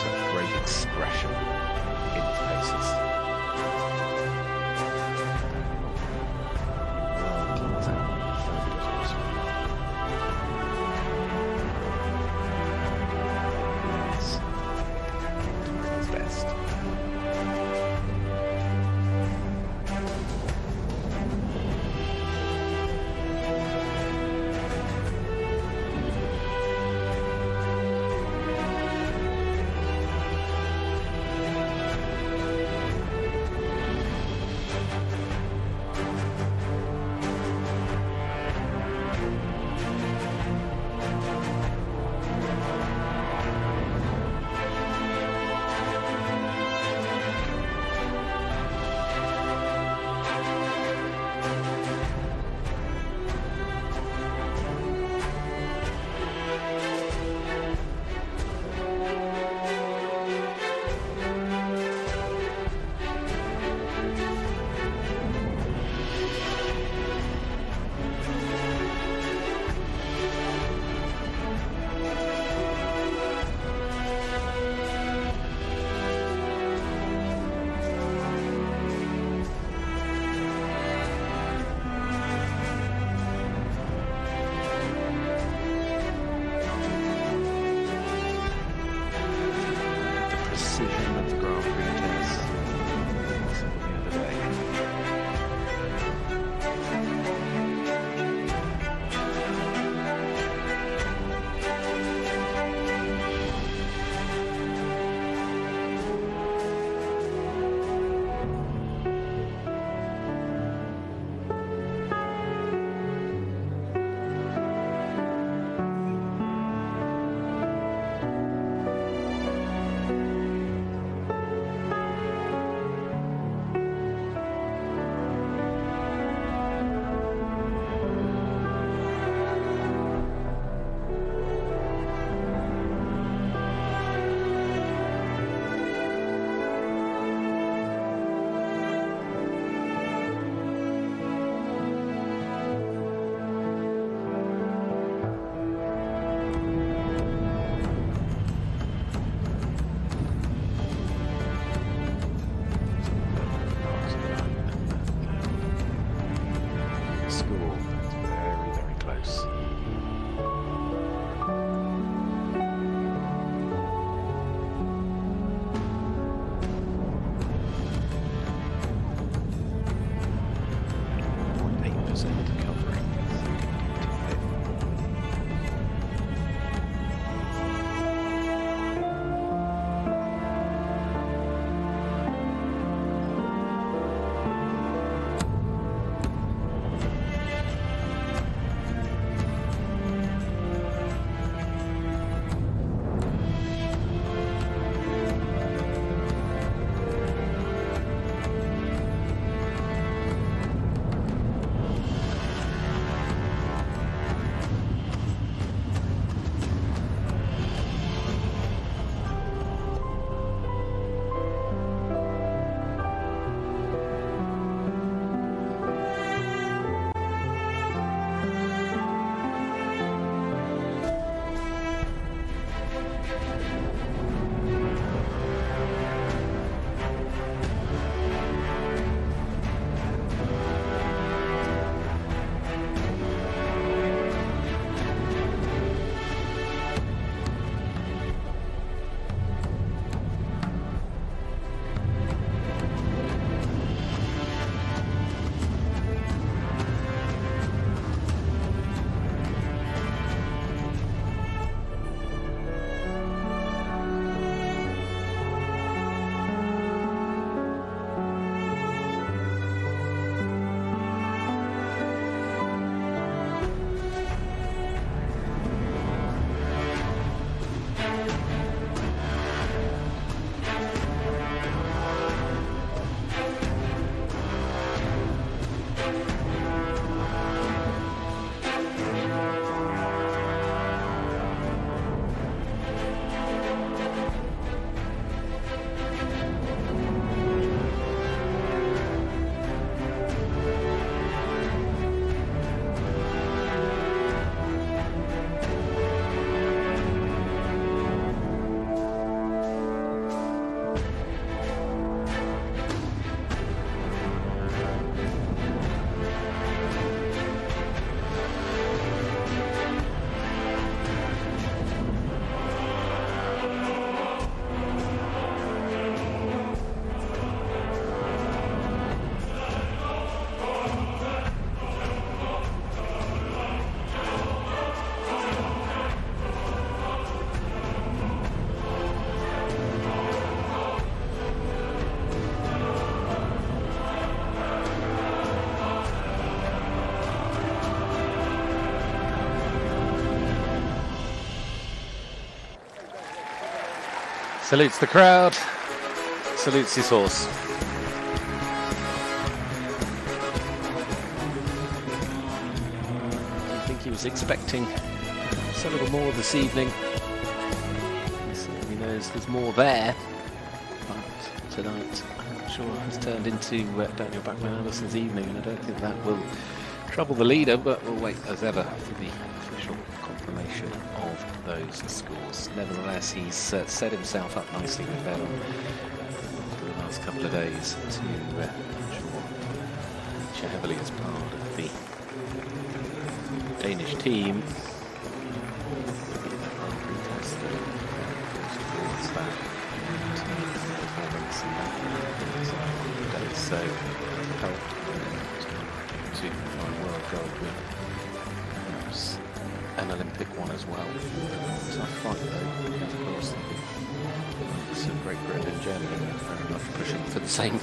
Such great expression in his paces. Salutes the crowd, salutes his horse. I think he was expecting a little more this evening. He certainly knows there's more there, but tonight I'm not sure has turned into Daniel Bachmann-Anderson's evening, and I don't think that will trouble the leader, but we'll wait as ever for the official confirmation of those scores. Nevertheless, he's set himself up nicely with Vedel for the last couple of days to ensure feature heavily as part of the Danish team. So helped to find world gold with perhaps an Olympic one as well. Tough fight though, of course. Some Great Britain and Germany very much pushing for the same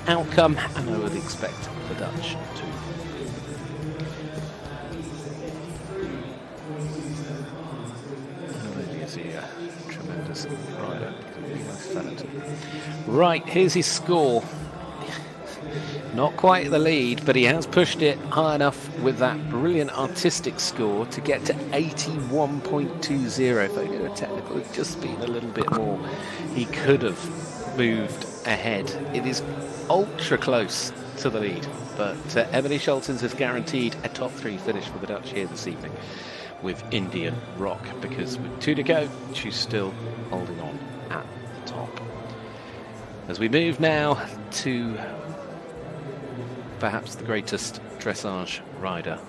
outcome, and I would expect the Dutch to. Not only is he a tremendous rider, he's most talented. Right, here's his score. Not quite the lead, but he has pushed it high enough with that brilliant artistic score to get to 81.20. If only the technical had just been a little bit more, he could have moved ahead. It is ultra close to the lead, but Emily Scholtens has guaranteed a top 3 finish for the Dutch here this evening with Indian Rock, because with 2 to go, she's still holding on at the top. As we move now to perhaps the greatest dressage rider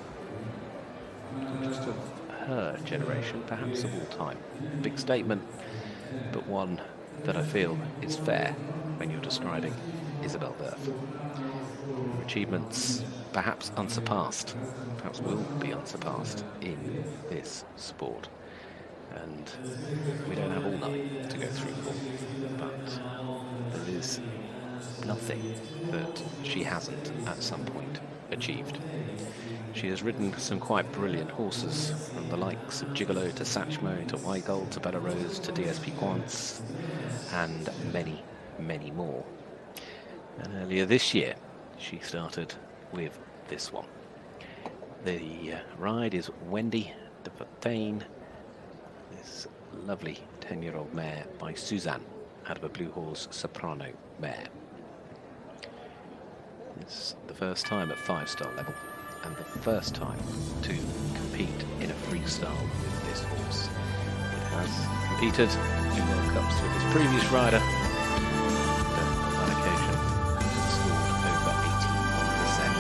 just of her generation, perhaps of all time. Big statement, but one that I feel is fair when you're describing Isabelle Werf. Her achievements perhaps unsurpassed, perhaps will be unsurpassed in this sport. And we don't have all night to go through them all, but there is nothing that she hasn't at some point achieved. She has ridden some quite brilliant horses, from the likes of Gigolo to Satchmo to Weigel to Bella Rose to DSP Quants, and many, many more. And earlier this year, she started with this one. The ride is Wendy de Fontaine, this lovely 10-year-old mare by Suzanne, out of a Blue Horse Soprano mare. It's the first time at 5-star level, and the first time to compete in a freestyle with this horse. It has competed in World Cups with its previous rider, but on that occasion it scored over 81%.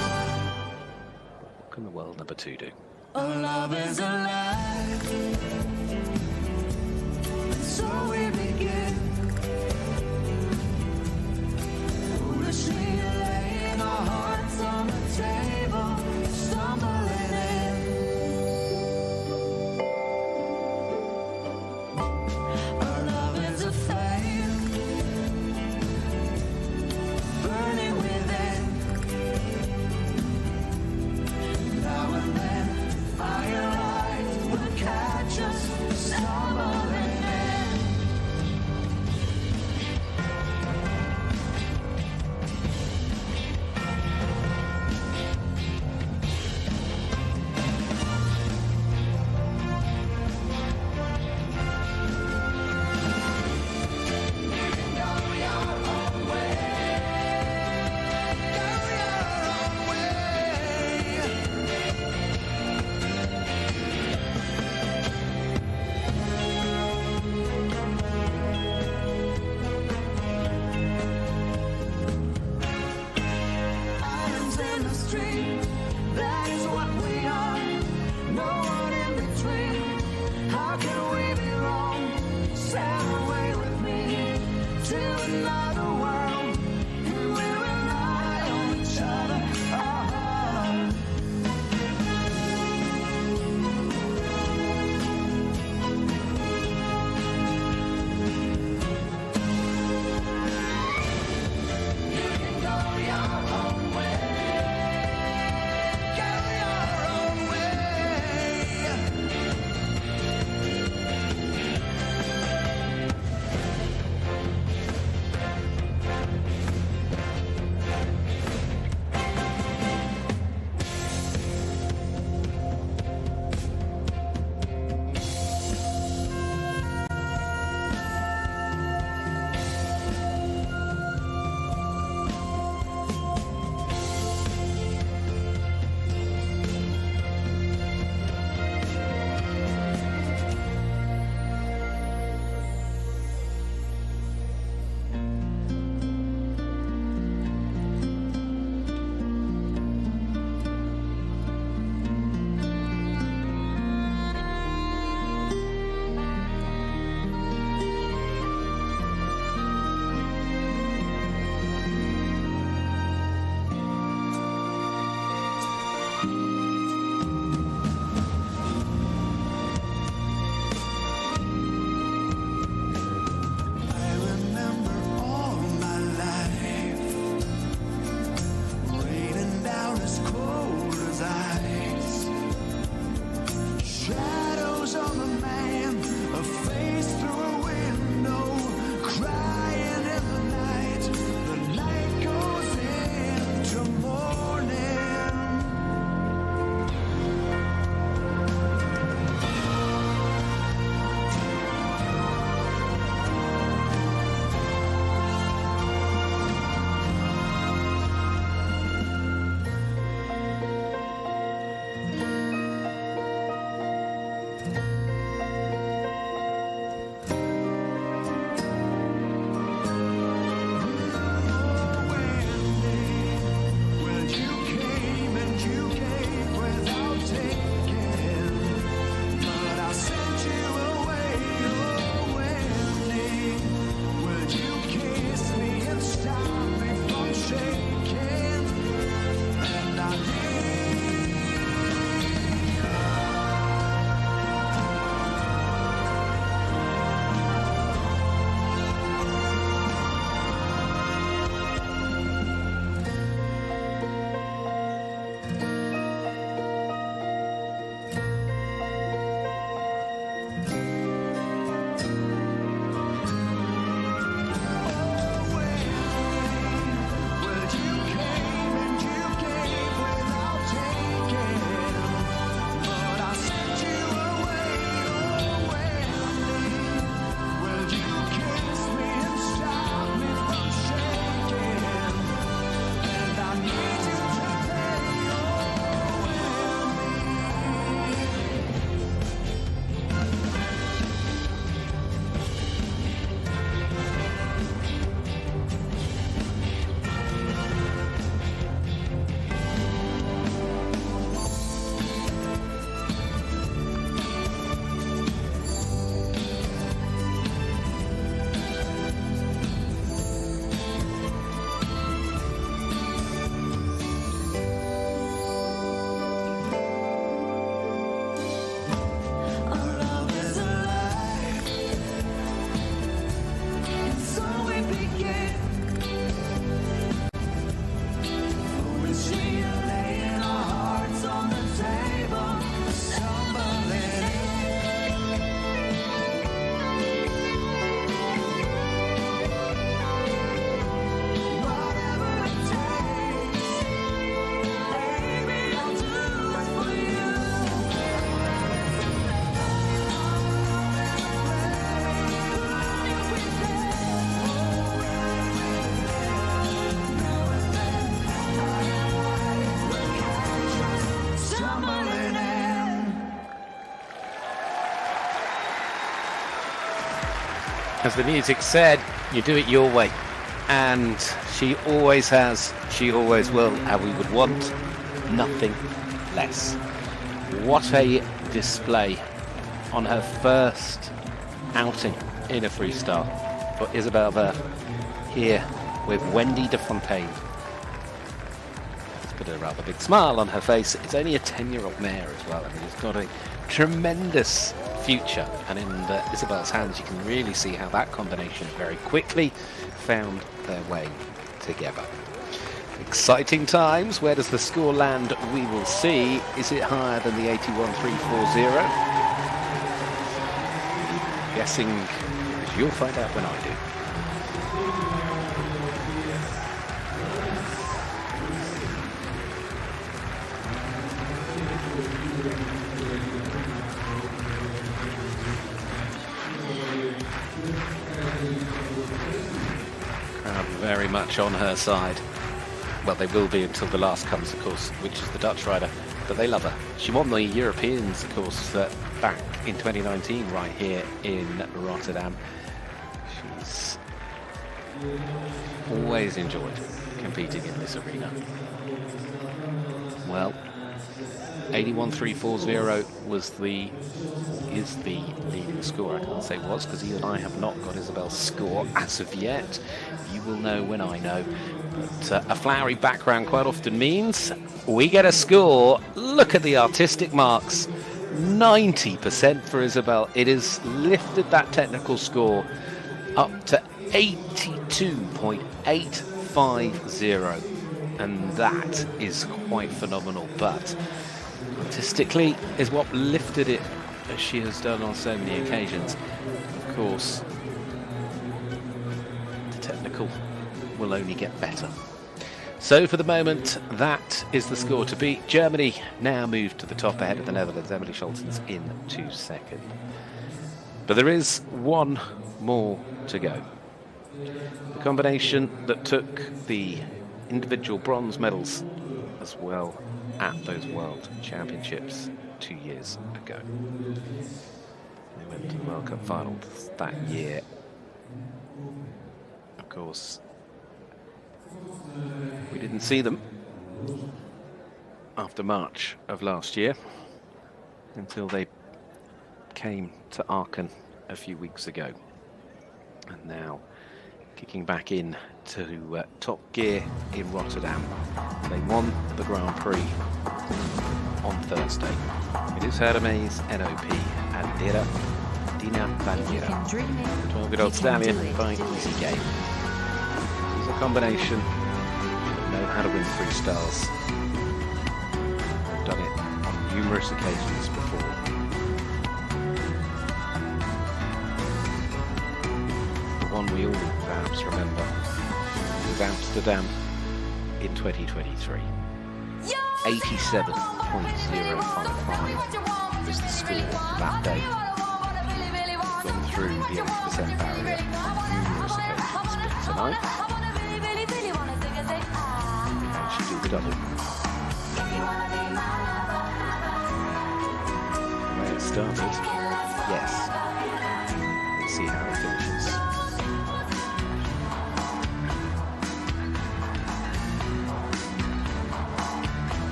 What can the world number 2 do? Oh, love is alive, so we begin. Foolishly laying our hearts on the table, stumbling in. Our love is a flame, burning within. Now and then, firelight will catch us stumbling in. As the music said, you do it your way. And she always has, she always will, and we would want nothing less. What a display on her first outing in a freestyle for Isabelle Werf here with Wendy de Fontaine. It's put a rather big smile on her face. It's only a 10-year-old mare as well. I mean, it's got a tremendous future, and in Isabelle's hands you can really see how that combination very quickly found their way together. Exciting times. Where does the score land? We will see. Is it higher than the 81.340? Guessing, because you'll find out when I do. Crowd very much on her side. Well, they will be until the last comes, of course, which is the Dutch rider, but they love her. She won the Europeans, of course, back in 2019 right here in Rotterdam. She's always enjoyed competing in this arena. Well, 81.340 is the leading score. I can't say was because you and I have not got Isabelle's score as of yet. You will know when I know. But a flowery background quite often means we get a score. Look at the artistic marks. 90% for Isabelle. It has lifted that technical score up to 82.850. And that is quite phenomenal. But artistically is what lifted it, as she has done on so many occasions. Of course, the technical will only get better. So for the moment, that is the score to beat. Germany now moved to the top ahead of the Netherlands. Emily Scholtens in 2nd. But there is one more to go. The combination that took the individual bronze medals as well at those World Championships 2 years ago. They went to the World Cup final that year. Of course, we didn't see them after March of last year until they came to Aachen a few weeks ago. And now kicking back in to top gear in Rotterdam. They won the Grand Prix on Thursday. It is Hermes, NOP and Dina Van Mira. 12-year-old stallion by Easy Game. It's a combination that know how to win freestyles. They've done it on numerous occasions before. The one we all perhaps remember was Amsterdam in 2023. 87.055 was the score that day. Gone through the 80% barrier on numerous occasions, but tonight can she do the double? The way it started, yes. Let's see how it finishes.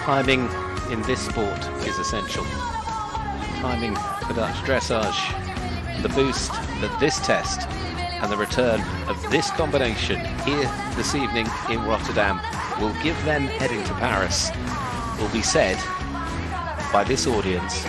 Timing in this sport is essential. Timing for Dutch dressage, the boost that this test and the return of this combination here this evening in Rotterdam will give them heading to Paris will be said by this audience.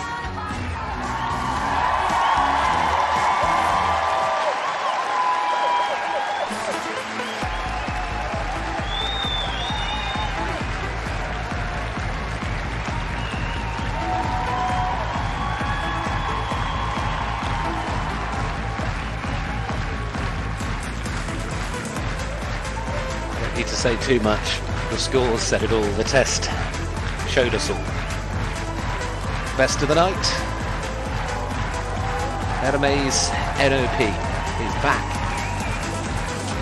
Need to say too much. The scores said it all. The test showed us all. Best of the night. Hermes NOP is back.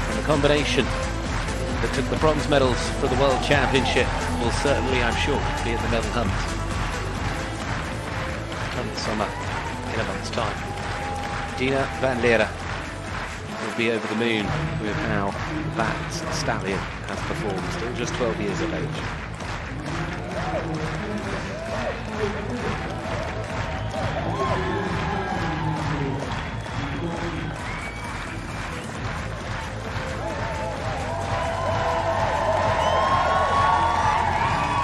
And the combination that took the bronze medals for the World Championship will certainly, I'm sure, be at the medal hunt come the summer in a month's time. Dina van Leeuwen will be over the moon with how that stallion has performed, still just 12 years of age.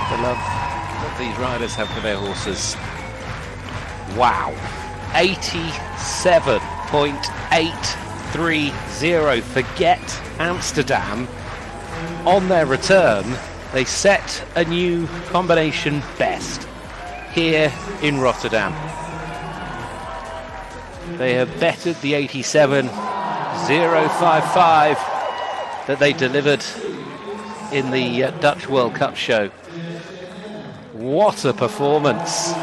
The love that these riders have for their horses. Wow, 87.830. Forget Amsterdam. On their return, they set a new combination best here in Rotterdam. They have bettered the 87.055 that they delivered in the Dutch World Cup show. What a performance.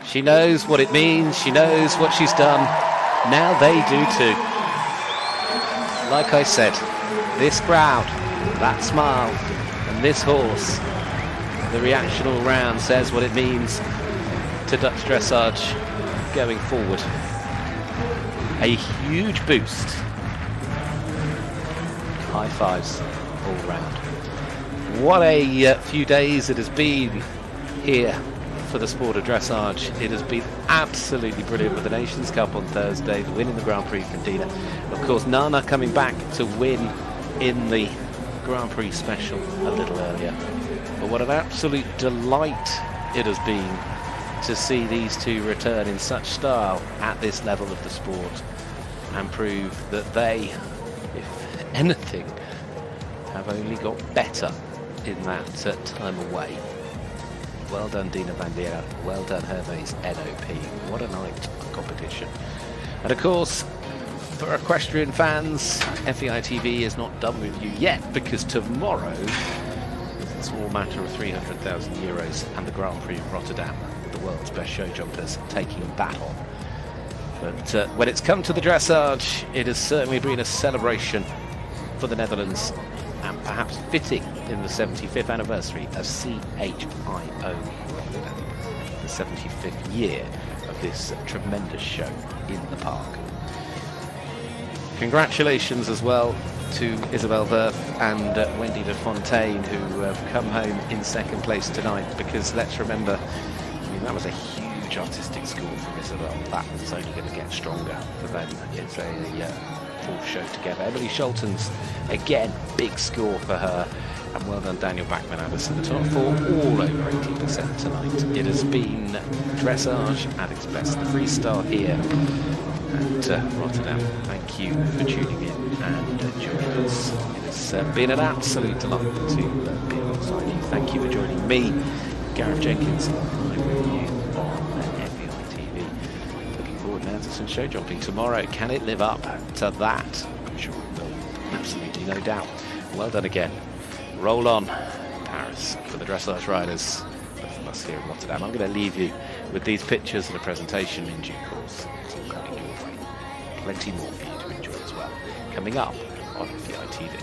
She knows what it means, she knows what she's done. Now they do too. Like I said, this crowd, that smile, and this horse, the reaction all round says what it means to Dutch dressage going forward. A huge boost. High fives all round. What a few days it has been here for the sport of dressage. It has been absolutely brilliant with the Nations Cup on Thursday, the win in the Grand Prix from Dina. Of course, Nana coming back to win in the Grand Prix special a little earlier. But what an absolute delight it has been to see these two return in such style at this level of the sport and prove that they, if anything, have only got better in that time away. Well done, Dina van Leeuwen. Well done, Hermes NOP. What a night of competition. And of course, for equestrian fans, FEI TV is not done with you yet, because tomorrow is a small matter of €300,000 and the Grand Prix of Rotterdam, the world's best show jumpers taking that on. But when it's come to the dressage, it has certainly been a celebration for the Netherlands, and perhaps fitting in the 75th anniversary of CHIO Rotterdam, the 75th year of this tremendous show in the park. Congratulations as well to Isabelle Verth and Wendy de Fontaine, who have come home in second place tonight, because let's remember, I mean, that was a huge artistic score from Isabelle. That was only going to get stronger for them. It's a full show together. Emily Scholtens, again, big score for her. And well done, Daniel Bachmann-Addison. The top four all over 80% tonight. It has been dressage at its best. The freestyle here at Rotterdam. Thank you for tuning in and joining us. It's been an absolute delight to be alongside you. Thank you for joining me, Gareth Jenkins, live with you on FEI TV. Looking forward now to some show jumping tomorrow. Can it live up to that? I'm sure it will. Absolutely, no doubt. Well done again. Roll on, Paris, for the dressage riders, both of us here in Rotterdam. I'm going to leave you with these pictures and a presentation in due course. It's all coming your way. Plenty more for you to enjoy as well. Coming up on FEI TV.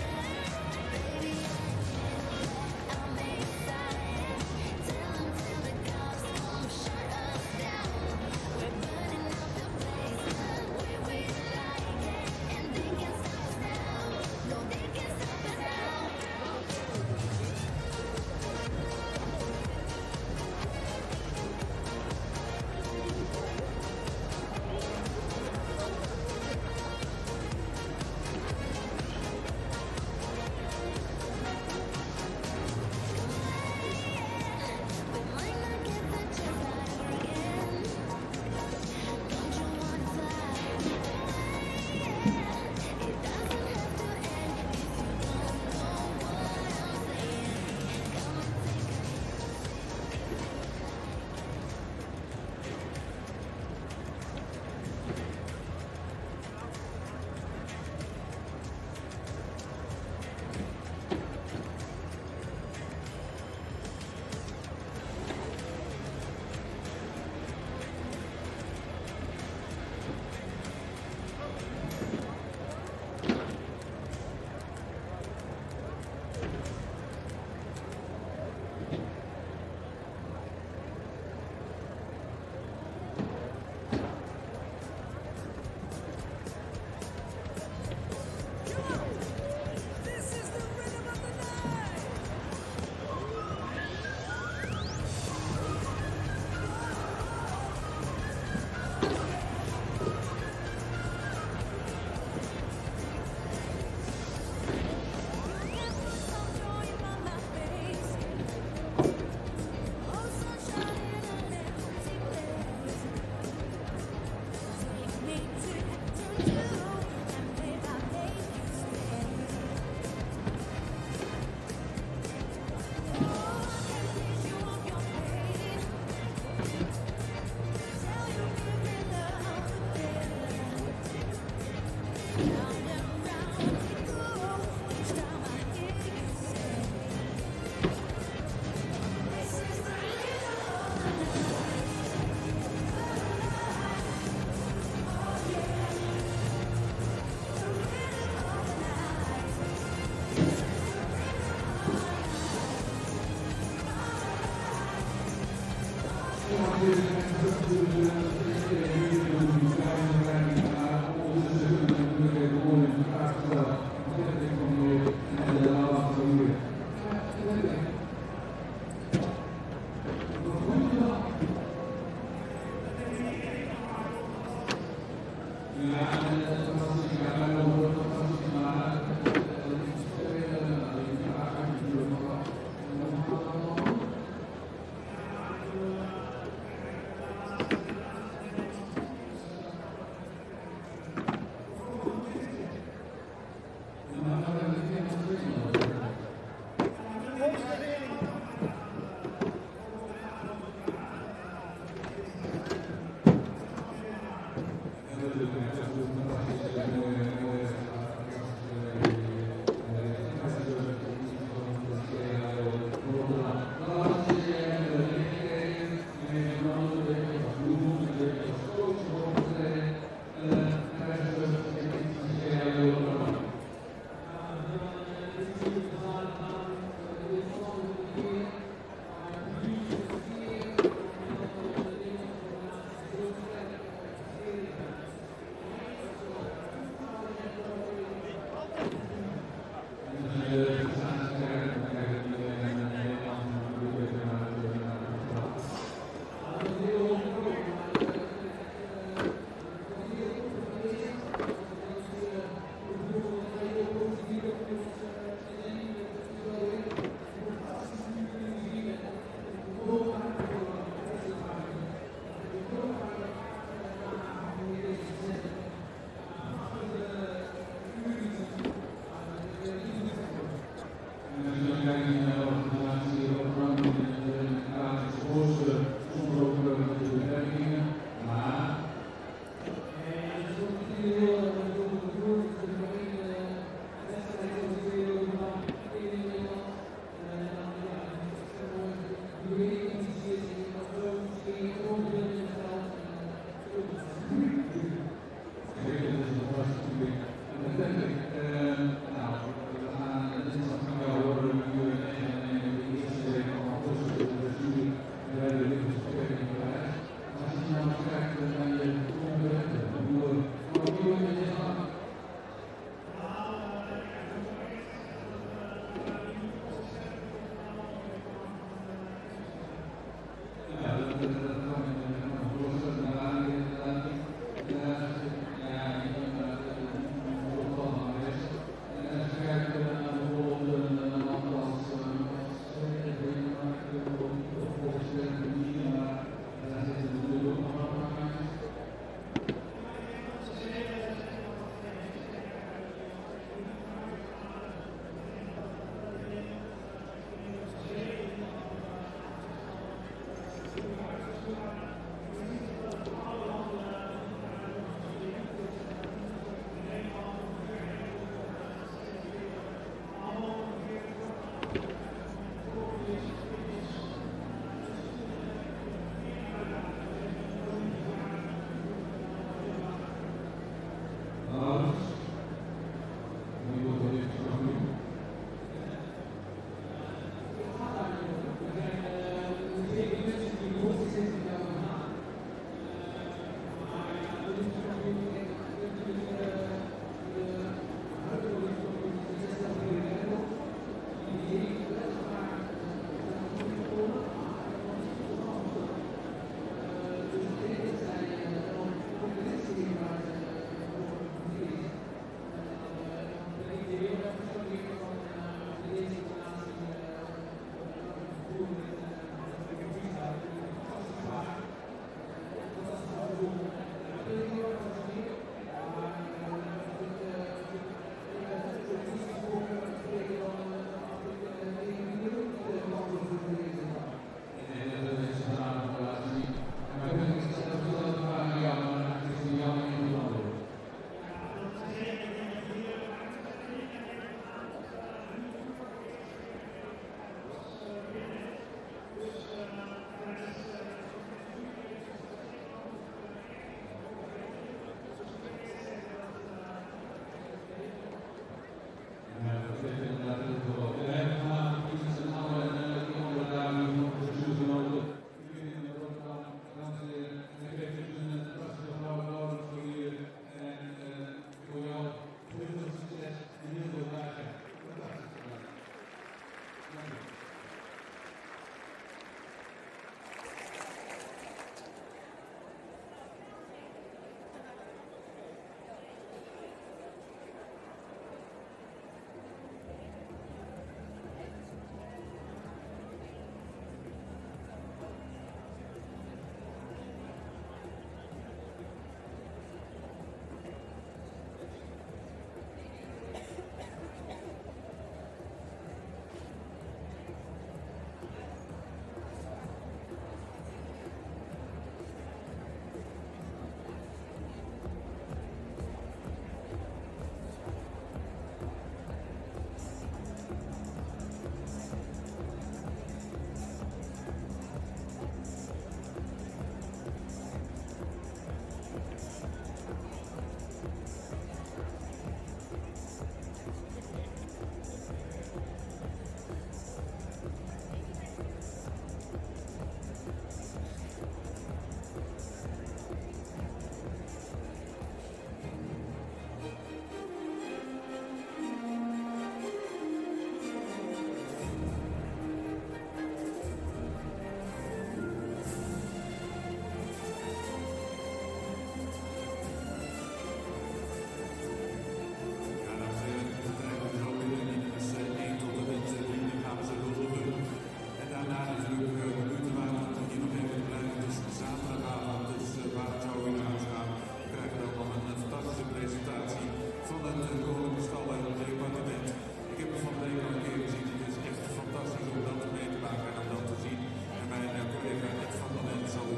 van het Koninklijke Stal en het departement. Ik heb het van de week al een keer gezien. Het is echt fantastisch om dat mee te maken en om dat te zien. En mijn collega Ed van der Lent zal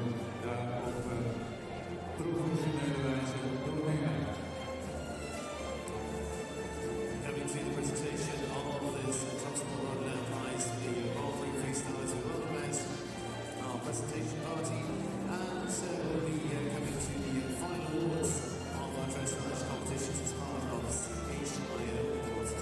daar op professionele wijze door meemaken. Coming to the presentation of this Transport Rotterdam Prize, the Bowling Freestyle to Rotterdam, our presentation party, and we'll be coming to the final awards of our dressage competitions as part of the FEI Awards.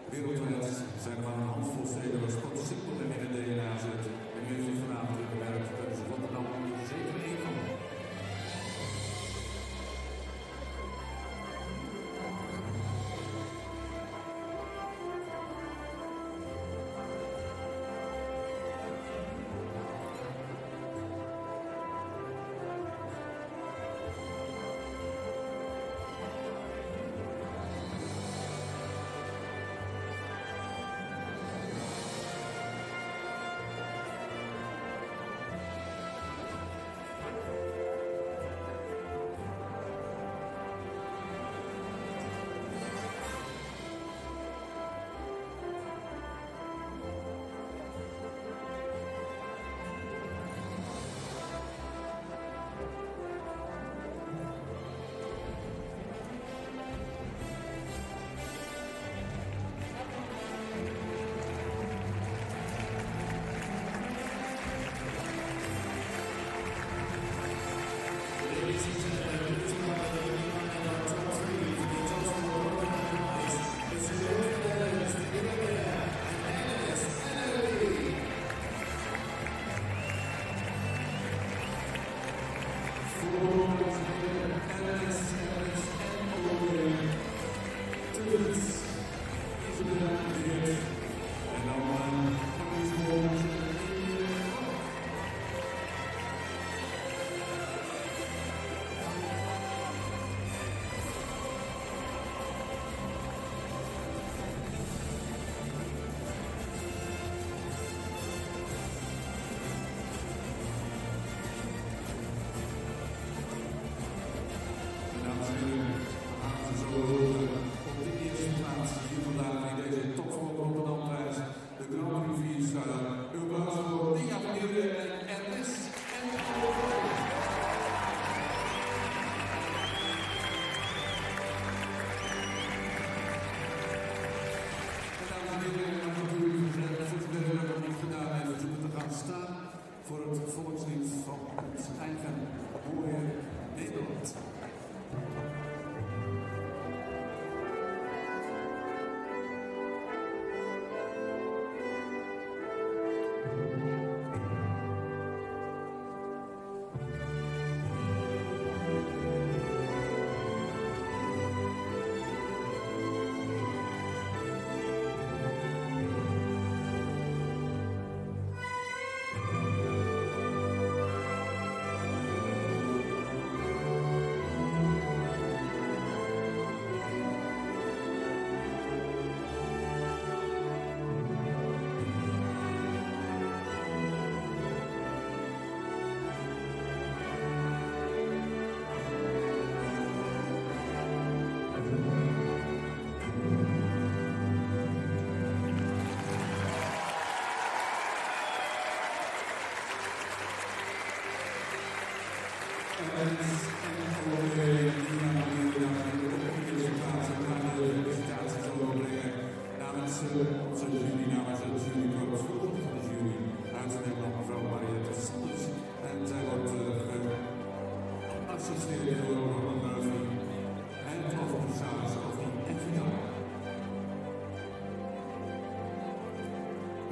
Wereldwijd zijn er maar een handvol steden waar sport simpelweg in het DNA zit. En nu heeft u vanavond gewerkt, dat is Rotterdam zeker één van.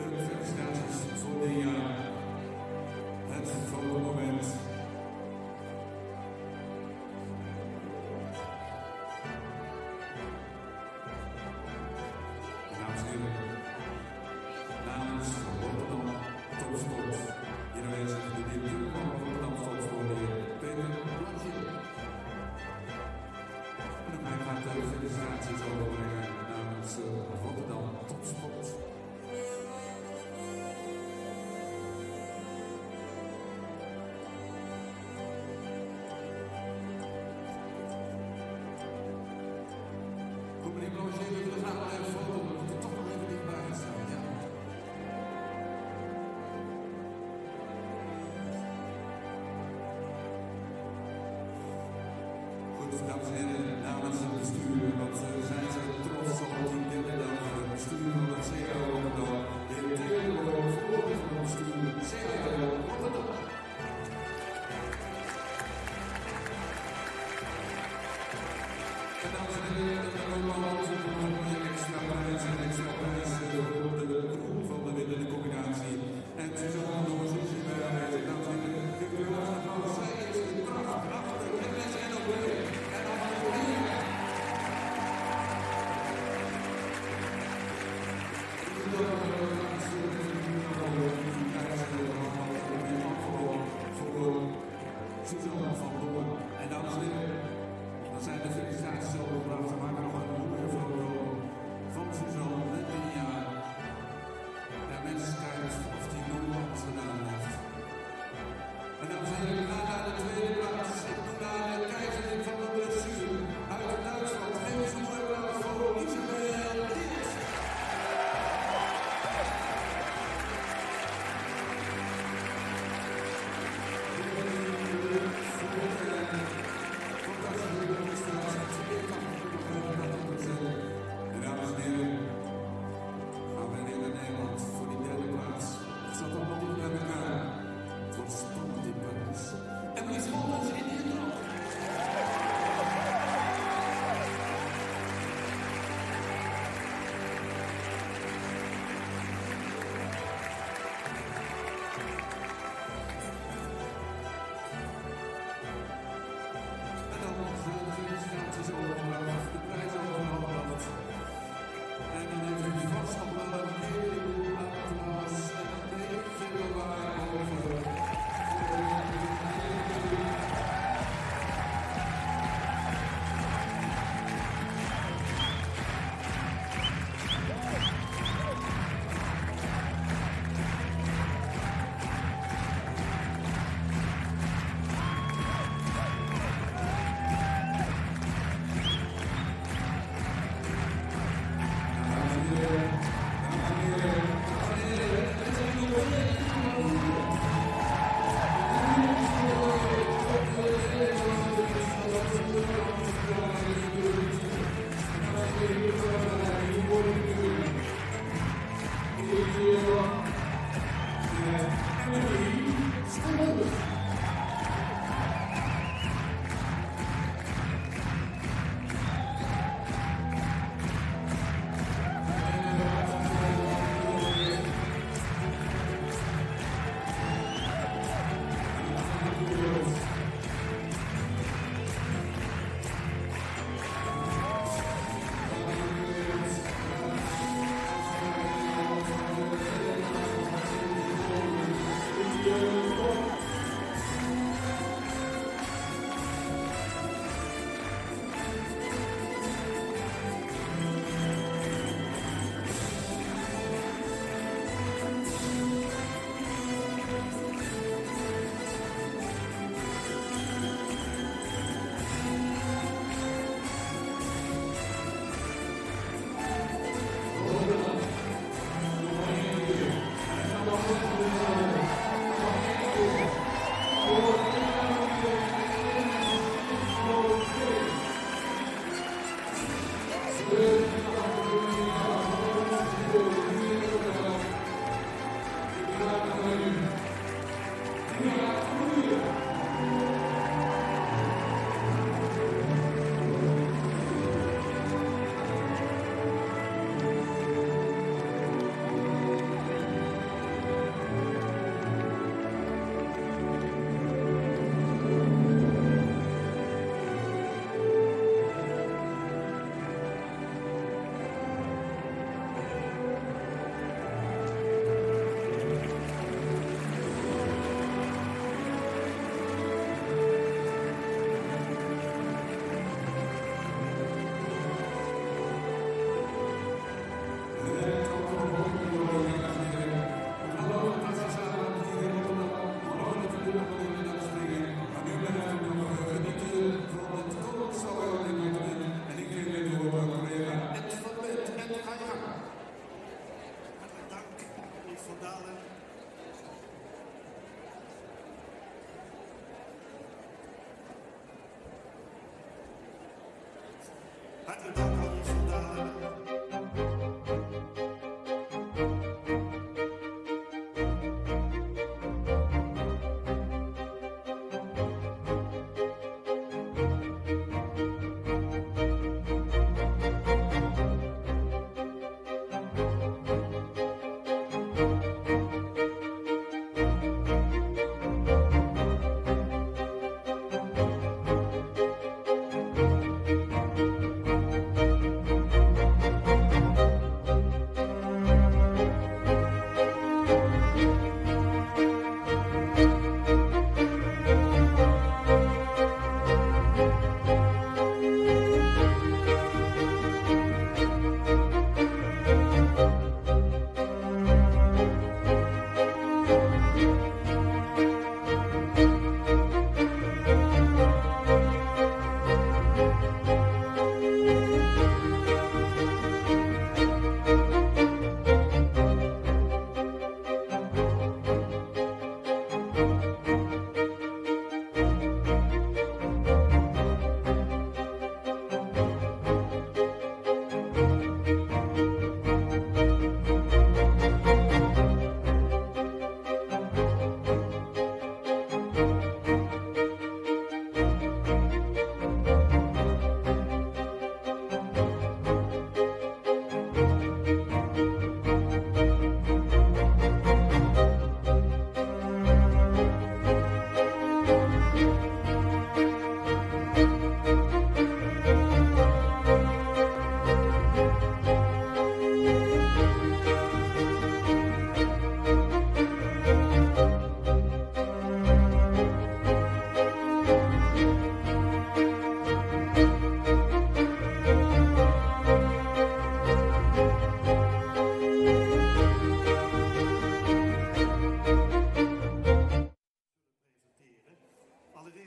felicitaties voor het fotomoment. Dames en heren, namens Rotterdam Topsport, hier aanwezig de directeur van Rotterdam Topsport, de heer Peter Blatje. En hij gaat de felicitaties overbrengen namens Rotterdam Topsport. Kom meneer Blanchet, we willen graag nog even foto. We moeten toch nog even dichtbij gaan staan. Ja. Goed, dames en heren, namens het bestuur, wat zijn ze trots op die derde dag van het bestuur van het CAO Rotterdam. De heer Theodor, voorzitter van het bestuur CAO Rotterdam. En dames en heren, dan hebben we allemaal een extra prijs en extra prijs voor de groep van de winnende combinatie. En ze zullen nog eens zien bij aanwezig. Dames en heren, geef u wel een applaus. Zij is de kracht achter NS en op en achter hier. Suzanne van Doorn. En dames en heren, dan zijn de felicitaties overgebracht. We maken nog een mooie foto van Suzanne met die mensen kijkt of die nog gedaan heeft. En dames en heren, we gaan naar de tweede plaats. Ik doe naar de keizerin van de dressuur uit Duitsland. Geef eens een mooie applaus voor Isabel Dit. En dames en heren, gaan we weer naar Nederland voor die derde plaats. Het zat allemaal niet bij elkaar. Het wordt spannend in Parijs. En er is Hollands in Nederland. En dan nog de felicitaties overgebracht, de prijs overgebracht. En dan heeft u vast nog wel een heleboel applaus en een beetje lawaai over. Dalen. Hartelijk dank aan ons Van Dalen.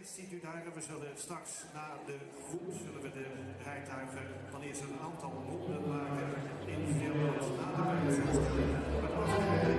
Ziet u daar, we zullen straks na de groep zullen we de rijtuigen, wanneer ze een aantal ronden maken, individueel na de bijvoorbeeld.